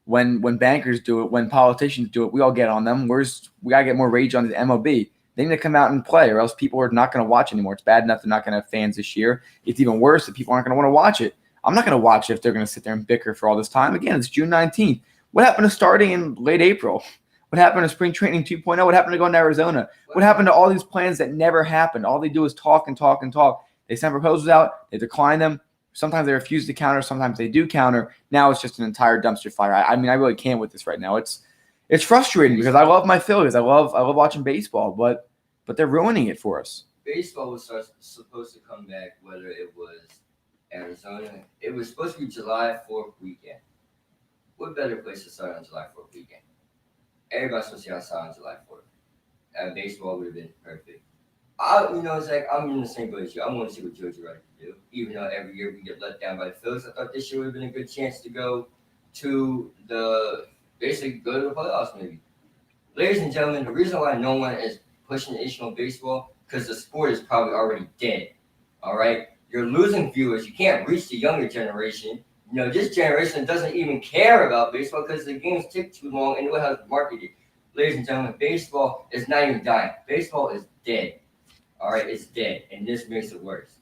When bankers do it, when politicians do it, we all get on them. We gotta get more rage on the MLB. They need to come out and play, or else people are not going to watch anymore. It's bad enough they're not going to have fans this year. It's even worse that people aren't going to want to watch it. I'm not going to watch it if they're going to sit there and bicker for all this time. Again, it's June 19th. What happened to starting in late April? What happened to spring training 2.0? What happened to going to Arizona? What happened to all these plans that never happened? All they do is talk and talk and talk. They send proposals out. They decline them. Sometimes they refuse to counter. Sometimes they do counter. Now it's just an entire dumpster fire. I mean, I really can't with this right now. It's frustrating because I love my Phillies. I love watching baseball, but they're ruining it for us. Baseball was supposed to come back, whether it was Arizona. It was supposed to be July 4th weekend. What better place to start on July 4th weekend? Everybody's supposed to be outside on July 4th. Baseball would have been perfect. It's like I'm in the same boat as you. I want to see what Georgia Wright can do. Even though every year we get let down by the Phillies, I thought this year would have been a good chance to go to the playoffs maybe. Ladies and gentlemen, the reason why no one is pushing the issue on baseball because the sport is probably already dead. All right, you're losing viewers. You can't reach the younger generation. You know, this generation doesn't even care about baseball because the games take too long and no one has marketed. Ladies and gentlemen, baseball is not even dying. Baseball is dead. All right, it's dead, and this makes it worse.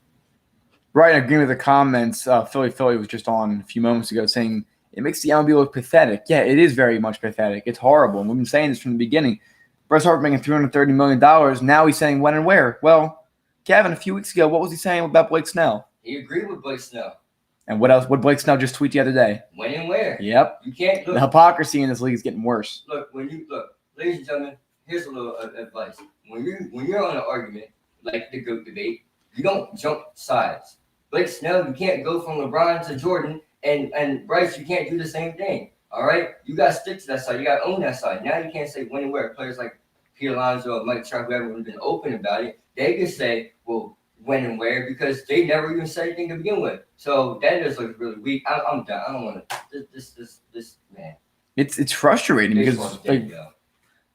Right, I agree with the comments. Philly was just on a few moments ago saying it makes the MLB look pathetic. Yeah, it is very much pathetic. It's horrible, and we've been saying this from the beginning. Bret Hart making $330 million. Now he's saying when and where. Well, Kevin, a few weeks ago, what was he saying about Blake Snell? He agreed with Blake Snell. And what else? What Blake Snell just tweet the other day? When and where? Yep. You can't look. The hypocrisy in this league is getting worse. Look, ladies and gentlemen, here's a little advice. When you're on an argument like the GOAT debate, you don't jump sides. Blake Snell, you can't go from LeBron to Jordan And Bryce, you can't do the same thing. All right, you got to stick to that side. You got to own that side. Now you can't say when and where. Players like Pete Alonso, Mike Trout, whoever have been open about it, they can say, well, when and where, because they never even said anything to begin with. So that just looks really weak. I'm done. I don't want to. This man. It's frustrating because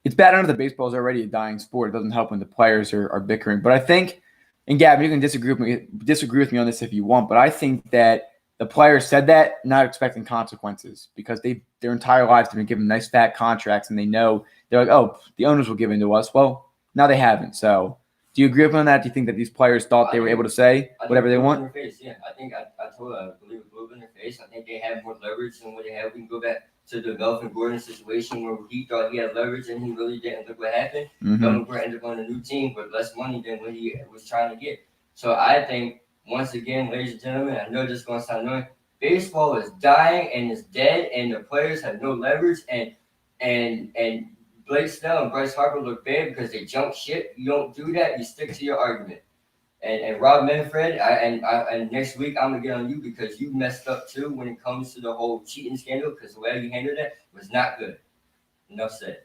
it's bad enough that baseball is already a dying sport. It doesn't help when the players are bickering. But I think, and Gavin, you can disagree with me on this if you want, but I think that the players said that not expecting consequences because their entire lives have been given nice fat contracts and they know they're like, oh, the owners will give in to us. Well, now they haven't. So do you agree with me on that? Do you think that these players thought they were able to say whatever they want? Yeah, I think I told I believe it blew in their face. I think they have more leverage than what they have. We can go back to the Melvin Gordon situation where he thought he had leverage and he really didn't. Look what happened. Melvin Gordon ended up on a new team with less money than what he was trying to get. So I think, once again, ladies and gentlemen, I know this is going to sound annoying. Baseball is dying and is dead, and the players have no leverage. And Blake Snell and Bryce Harper look bad because they jump shit. You don't do that. You stick to your argument. And Rob Manfred, and next week I'm gonna get on you because you messed up too when it comes to the whole cheating scandal because the way you handled that was not good. Enough said.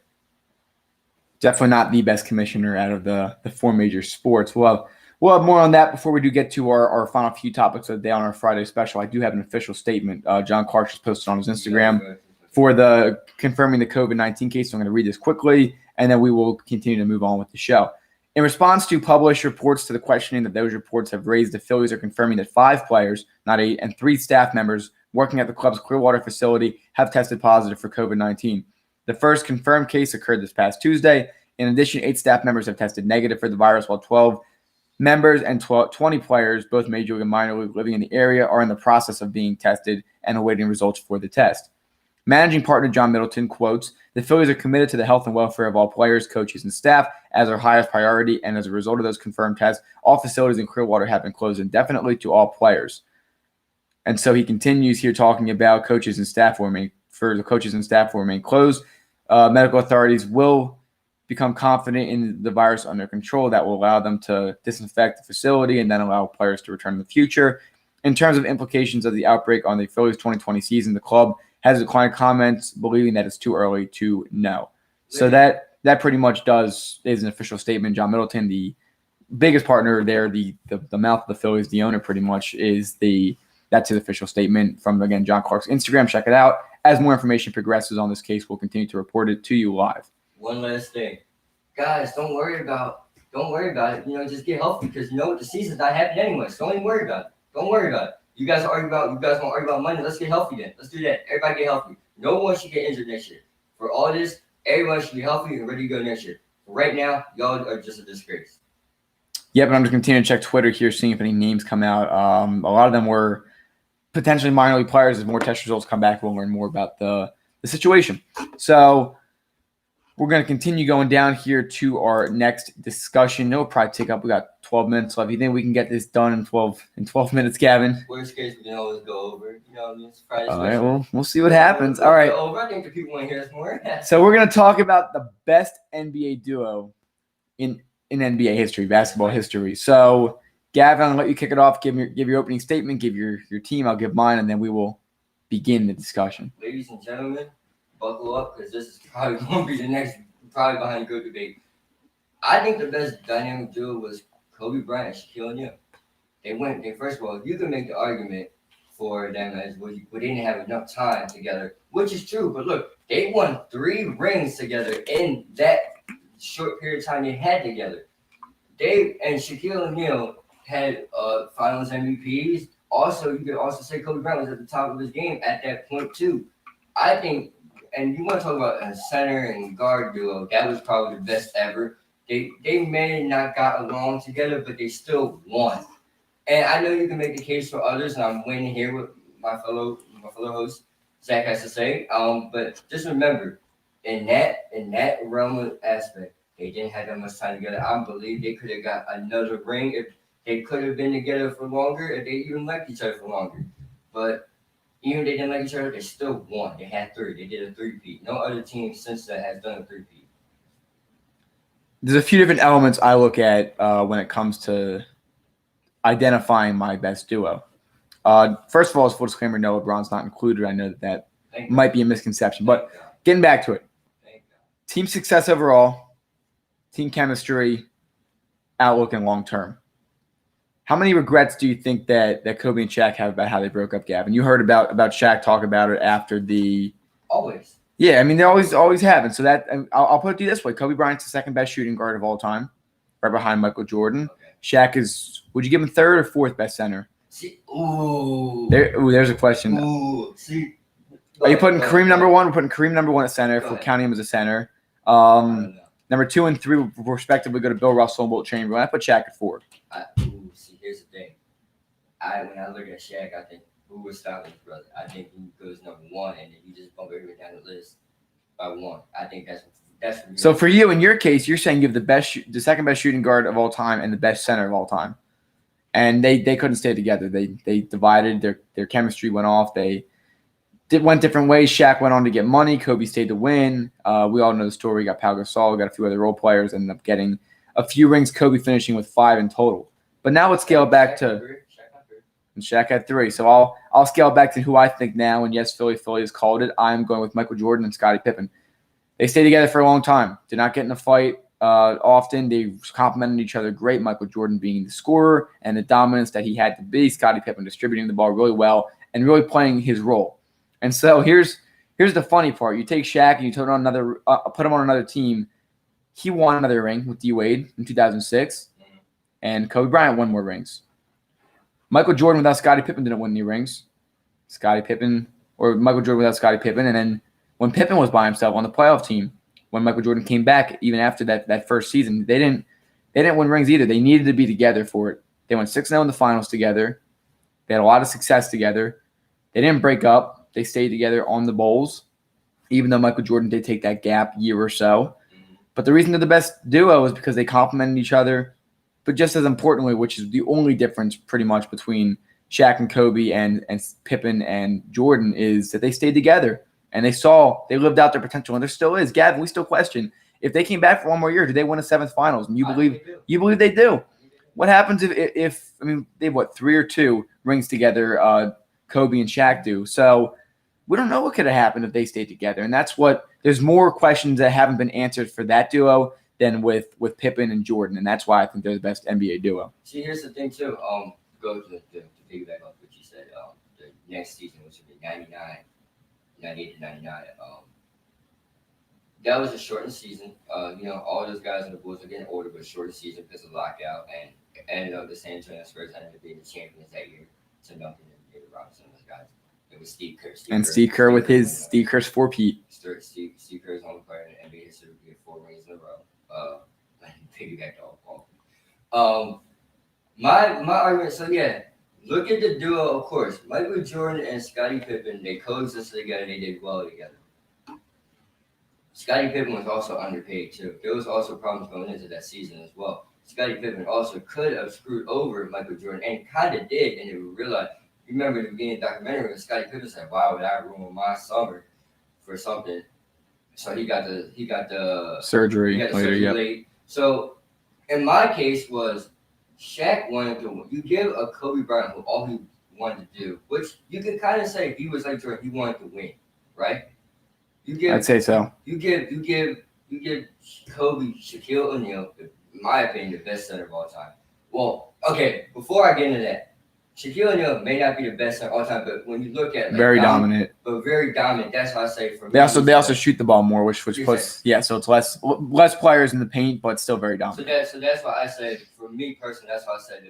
Definitely not the best commissioner out of the four major sports. We'll have more on that before we do get to our final few topics of the day on our Friday special. I do have an official statement. John Clark just posted on his Instagram for the confirming the COVID-19 case. So I'm going to read this quickly, and then we will continue to move on with the show. In response to published reports to the questioning that those reports have raised, the Phillies are confirming that 5 players, not 8, and 3 staff members working at the club's Clearwater facility have tested positive for COVID-19. The first confirmed case occurred this past Tuesday. In addition, 8 staff members have tested negative for the virus, while 12 members and 20 players, both major league and minor league, living in the area are in the process of being tested and awaiting results for the test. Managing partner John Middleton quotes, "The Phillies are committed to the health and welfare of all players, coaches, and staff as our highest priority, and as a result of those confirmed tests, all facilities in Clearwater have been closed indefinitely to all players." And so he continues here talking about coaches and staff will remain closed. Medical authorities will become confident in the virus under control. That will allow them to disinfect the facility and then allow players to return in the future. In terms of implications of the outbreak on the Phillies 2020 season, the club has declined comments, believing that it's too early to know. So that pretty much is an official statement. John Middleton, the biggest partner there, the mouth of the Phillies, the owner pretty much that's his official statement from, again, John Clark's Instagram. Check it out. As more information progresses on this case, we'll continue to report it to you live. One last thing. Guys, don't worry about it. Just get healthy because the season's not happening anyway. So don't even worry about it. Don't worry about it. You guys want to argue about money. Let's get healthy then. Let's do that. Everybody get healthy. No one should get injured next year. For all this, everyone should be healthy and ready to go next year. But right now, y'all are just a disgrace. Yep, and I'm just continuing to check Twitter here, seeing if any names come out. A lot of them were potentially minor league players. As more test results come back, we'll learn more about the situation. So we're going to continue going down here to our next discussion. It'll probably take up. We got 12 minutes left. You think we can get this done in 12 minutes, Gavin? Worst case, we can always go over. It's Friday. All right, well, we'll see what happens. All right. I think the people want to hear us more. So we're going to talk about the best NBA duo in NBA history, basketball history. So, Gavin, I'm going to let you kick it off. Give your opening statement. Give your team. I'll give mine, and then we will begin the discussion. Ladies and gentlemen, buckle up because this is probably going to be the next, probably behind the good debate. I think the best dynamic duo was Kobe Bryant and Shaquille O'Neal. First of all, you can make the argument for them as well, but they didn't have enough time together, which is true. But look, they won 3 rings together in that short period of time they had together. Shaquille O'Neal had Finals MVPs. Also, you could also say Kobe Bryant was at the top of his game at that point too. I think. And you want to talk about a center and guard duo, that was probably the best ever. They may not got along together, but they still won. And I know you can make the case for others, and I'm waiting to hear what my fellow host Zach has to say. But just remember, in that realm of aspect, they didn't have that much time together. I believe they could have got another ring if they could have been together for longer, if they even liked each other for longer. But even if they didn't like each other, they still won. They had 3. They did a 3-peat. No other team since that has done a 3-peat. There's a few different elements I look at when it comes to identifying my best duo. First of all, as full disclaimer, no, LeBron's not included. I know that Thank might be a misconception. But God. getting back to it, Thank God. team success overall, team chemistry, outlook, and long term. How many regrets do you think that Kobe and Shaq have about how they broke up, Gavin? You heard about Shaq talk about it after the. Always. Yeah, I mean, they always have. And so that I'll put it to you this way: Kobe Bryant's the second best shooting guard of all time, right behind Michael Jordan. Okay. Shaq is. Would you give him third or fourth best center? See, ooh. There's a question. Ooh. See. Are you putting Kareem number one? We're putting Kareem number one at center if we're counting him as a center. I don't know. Number 2 and 3 respectively go to Bill Russell and Wilt Chamberlain. I put Shaq at 4. See, here's the thing. When I look at Shaq, I think who would stop his brother? I think he goes number 1, and then you just bump everyone down the list by 1. I think that's for me. So for you, in your case, you're saying you have the second best shooting guard of all time and the best center of all time, and they couldn't stay together. They divided. Their chemistry went off. They went different ways. Shaq went on to get money. Kobe stayed to win. We all know the story. Got Pau Gasol. Got a few other role players. Ended up getting a few rings. Kobe finishing with 5 in total. But now let's scale back to Shaq had 3. So I'll scale back to who I think now. And yes, Philly has called it. I'm going with Michael Jordan and Scottie Pippen. They stayed together for a long time. Did not get in a fight often. They complimented each other great. Michael Jordan being the scorer and the dominance that he had to be. Scottie Pippen distributing the ball really well and really playing his role. And so here's the funny part. You take Shaq and you put him on another team. He won another ring with D. Wade in 2006, and Kobe Bryant won more rings. Michael Jordan without Scottie Pippen didn't win any rings. Michael Jordan without Scottie Pippen, and then when Pippen was by himself on the playoff team, when Michael Jordan came back, even after that first season, they didn't win rings either. They needed to be together for it. They went 6-0 in the finals together. They had a lot of success together. They didn't break up. They stayed together on the Bulls, even though Michael Jordan did take that gap year or so. But the reason they're the best duo is because they complemented each other. But just as importantly, which is the only difference pretty much between Shaq and Kobe and Pippen and Jordan, is that they stayed together and they lived out their potential. And there still is. Gavin, we still question if they came back for one more year, do they win a 7th finals? And you believe they do. What happens if they have 3 or 2 rings together? Kobe and Shaq do. So we don't know what could have happened if they stayed together. And that's there's more questions that haven't been answered for that duo than with Pippen and Jordan. And that's why I think they're the best NBA duo. See, here's the thing, too. Go to piggyback off what you said. The next season, which would be 98 to 99. That was a shortened season. All those guys in the Bulls are getting older, but shortened season because of lockout. And ended up the San Antonio Spurs ended up being the champions that year. Tim Duncan and David Robinson, those guys. It was Steve Kerr. Steve Kerr with his Steve Kerr's 4-peat. Steve Kerr's only player in NBA history to get 4 rings in a row. Piggyback off. My argument. So yeah, look at the duo. Of course, Michael Jordan and Scottie Pippen. They coexisted together. They did well together. Scottie Pippen was also underpaid too. There was also problems going into that season as well. Scottie Pippen also could have screwed over Michael Jordan and kind of did, and they realized. Remember the beginning of the documentary when Scottie Pippen said, "Why would I ruin my summer for something?" So he got the surgery later. Late. So in my case was Shaq wanted to win. You give a Kobe Bryant who all he wanted to do, which you can kind of say he was like Jordan, he wanted to win, right? I'd say so. You give Kobe Shaquille O'Neal, in my opinion, the best center of all time. Well, okay, before I get into that. Shaquille O'Neal may not be the best center all time, but when you look at very dominant. But very dominant. That's why I say for me. They also shoot the ball more, which puts so it's less players in the paint, but still very dominant. So that's why I said for me personally, that's why I said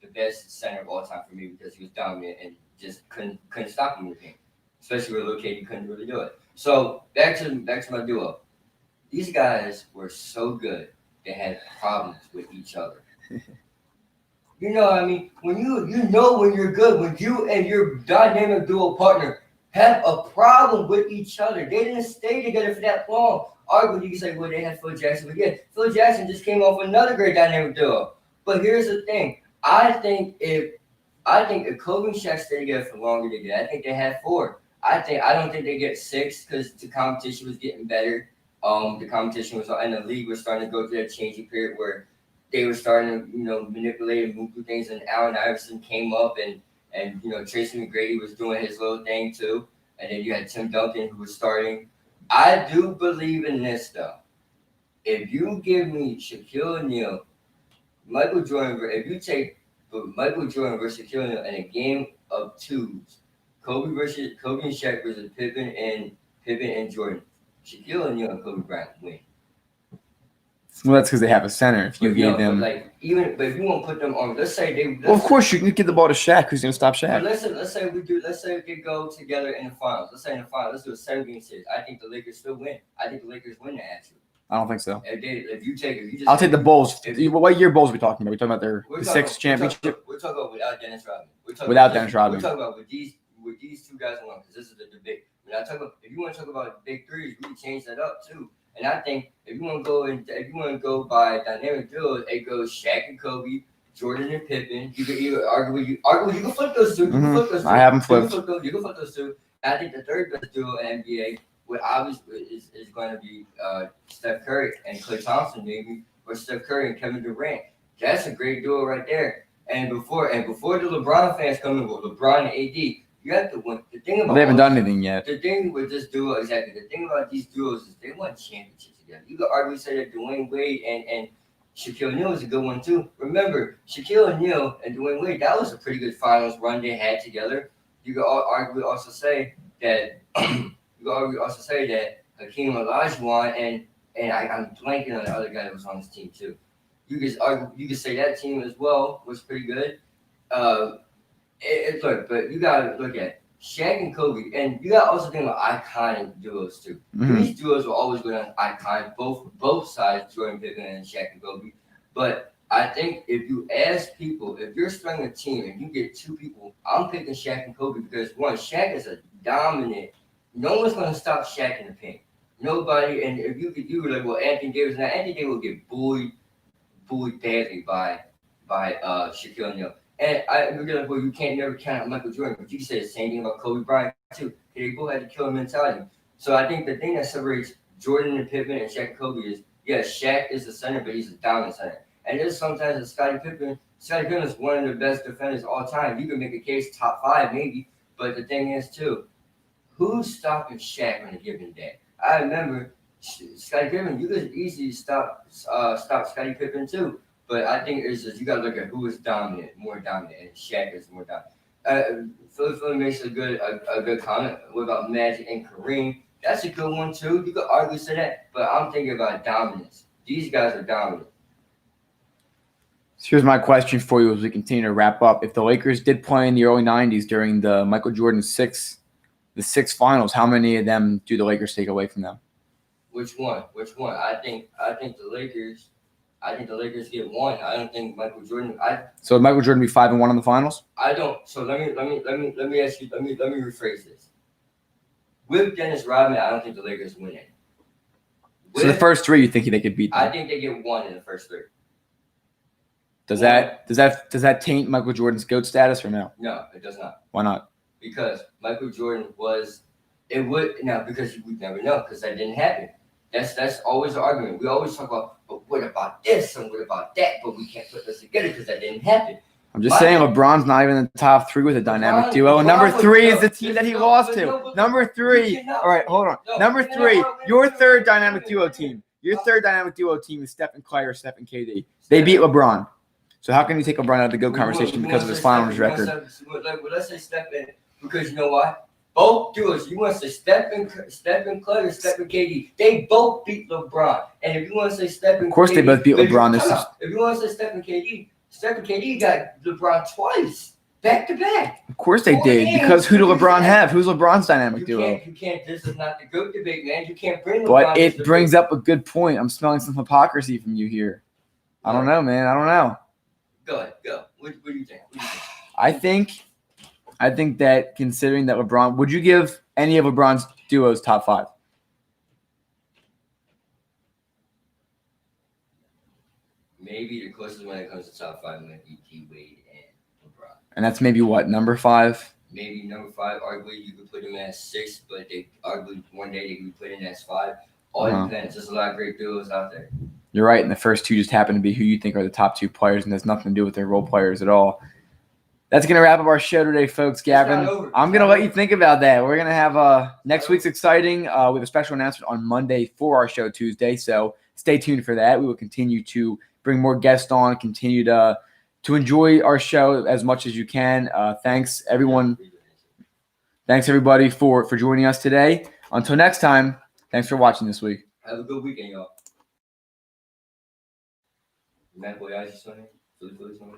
the best center of all time for me because he was dominant and just couldn't stop him in the paint. Especially with a little kid, you couldn't really do it. So back to my duo. These guys were so good they had problems with each other. You know what I mean? When when you're good, when you and your dynamic duo partner have a problem with each other, they didn't stay together for that long. Arguably, you can say, well, they had Phil Jackson, but yeah, Phil Jackson just came off another great dynamic duo. But here's the thing: I think if Kobe and Shaq stay together for longer, they did. I think they had 4. I don't think they get 6 because the competition was getting better. The competition was, and the league was starting to go through that changing period where they were starting to, manipulate and move through things. And Allen Iverson came up and and Tracy McGrady was doing his little thing too, and then you had Tim Duncan who was starting. I do believe in this though. If you give me Shaquille O'Neal, Michael Jordan, if you take Michael Jordan versus Shaquille O'Neal in a game of twos, Kobe and Shaq versus Pippen and Jordan, Shaquille O'Neal and Kobe Bryant win. Well, that's because they have a center. If you gave them, but if you want to put them on, let's say well, of course you can give the ball to Shaq. Who's going to stop Shaq? Let's say they go together in the finals. Let's say in the finals, let's do a 7-game series. I think the Lakers still win. I think the Lakers win that actually. I don't think so. I'll take the Bulls. What year Bulls are we talking about? We're talking about the sixth championship. We're talking about without Dennis Rodman. We're talking about with these two guys alone, because this is the debate. When I talk about, if you want to talk about big threes, we can change that up too. And I think if you want to go by dynamic duos, it goes Shaq and Kobe, Jordan and Pippen. You can either argue. You can flip those two. I haven't flipped. You can flip those two. I think the third best duo in NBA would obviously is going to be Steph Curry and Klay Thompson, maybe, or Steph Curry and Kevin Durant. That's a great duo right there. And before the LeBron fans come in with LeBron and AD, you have to win. The thing about they haven't done anything yet. The thing with this duo, exactly. The thing about these duos is they won championships together. You could argue say that Dwayne Wade and Shaquille O'Neal is a good one too. Remember, Shaquille O'Neal and Dwayne Wade, that was a pretty good finals run they had together. You could also say that Hakeem Olajuwon and I'm blanking on the other guy that was on his team too. You could say that team as well was pretty good. But you gotta look at Shaq and Kobe, and you gotta also think about iconic duos too. Mm-hmm. These duos will always go down iconic, both sides, Jordan, Pippen, and Shaq and Kobe. But I think if you ask people, if you're starting a team and you get two people, I'm picking Shaq and Kobe because one, Shaq is a dominant. No one's gonna stop Shaq in the paint. Nobody. And if you were like, well, Anthony Davis, now Anthony Davis will get bullied badly by Shaquille O'Neal. And we're like, well, you can't never count out Michael Jordan, but you can say the same thing about Kobe Bryant too. They both had the killer mentality. So I think the thing that separates Jordan and Pippen and Shaq and Kobe is, Shaq is the center, but he's a dominant center. And there's sometimes that Scottie Pippen is one of the best defenders of all time. You can make a case top 5 maybe, but the thing is too, who's stopping Shaq on a given day? I remember Scottie Pippen. You could easily stop Scottie Pippen too. But I think it's just you got to look at who is more dominant, and Shaq is more dominant. Philly makes a good comment. What about Magic and Kareem? That's a good one too. You could argue say that, but I'm thinking about dominance. These guys are dominant. So here's my question for you as we continue to wrap up. If the Lakers did play in the early 90s during the Michael Jordan the six finals, how many of them do the Lakers take away from them? Which one? I think the Lakers. I think the Lakers get one. I don't think Michael Jordan. So would Michael Jordan be 5-1 in the finals? I don't. So let me ask you. Let me rephrase this. With Dennis Rodman, I don't think the Lakers win it. So the first 3, you think they could beat them? I think they get one in the first 3. Does that taint Michael Jordan's GOAT status or no? No, it does not. Why not? Because Michael Jordan was. It would now because you would never know because that didn't happen. That's always the argument. We always talk about, but what about this and what about that? But we can't put this together because that didn't happen. I'm just saying LeBron's not even in the top 3 with a dynamic duo. And number 3 is the team that he lost to. Number 3. All right, hold on. Number 3, your third dynamic duo team. Your third dynamic duo team is Steph and Clay or Steph and KD. They beat LeBron. So how can you take LeBron out of the GOAT conversation because of his finals record? Let's say Steph because you know why? Both duos, you want to say Steph and Clay or Steph and KD, they both beat LeBron. And if you want to say Steph and KD, of course they both beat LeBron. If you want to say Steph and KD got LeBron twice, back to back. Of course they did, because who did LeBron have? Who's LeBron's dynamic duo? You can't. This is not the GOAT debate, man. You can't bring LeBron. But it brings up a good point. I'm smelling some hypocrisy from you here. I don't know, man. I don't know. Go ahead. Go. What do you think? I think that considering that LeBron, would you give any of LeBron's duos top 5? Maybe the closest when it comes to top 5 might be D Wade and LeBron. And that's maybe what, number 5? Maybe number 5. Arguably, you could put him at 6, but they arguably one day they could put him as 5. All depends. There's a lot of great duos out there. You're right, and the first 2 just happen to be who you think are the top 2 players, and has nothing to do with their role players at all. That's going to wrap up our show today, folks. Gavin, not over. I'm It's going to not let you over. think about that. We're going to have next Not week's exciting. We have a special announcement on Monday for our show Tuesday, so stay tuned for that. We will continue to bring more guests on, continue to enjoy our show as much as you can. Thanks, everyone. Thanks, everybody, for joining us today. Until next time, thanks for watching this week. Have a good weekend, y'all. Matt Boyage, Sonny. Philly, Sonny.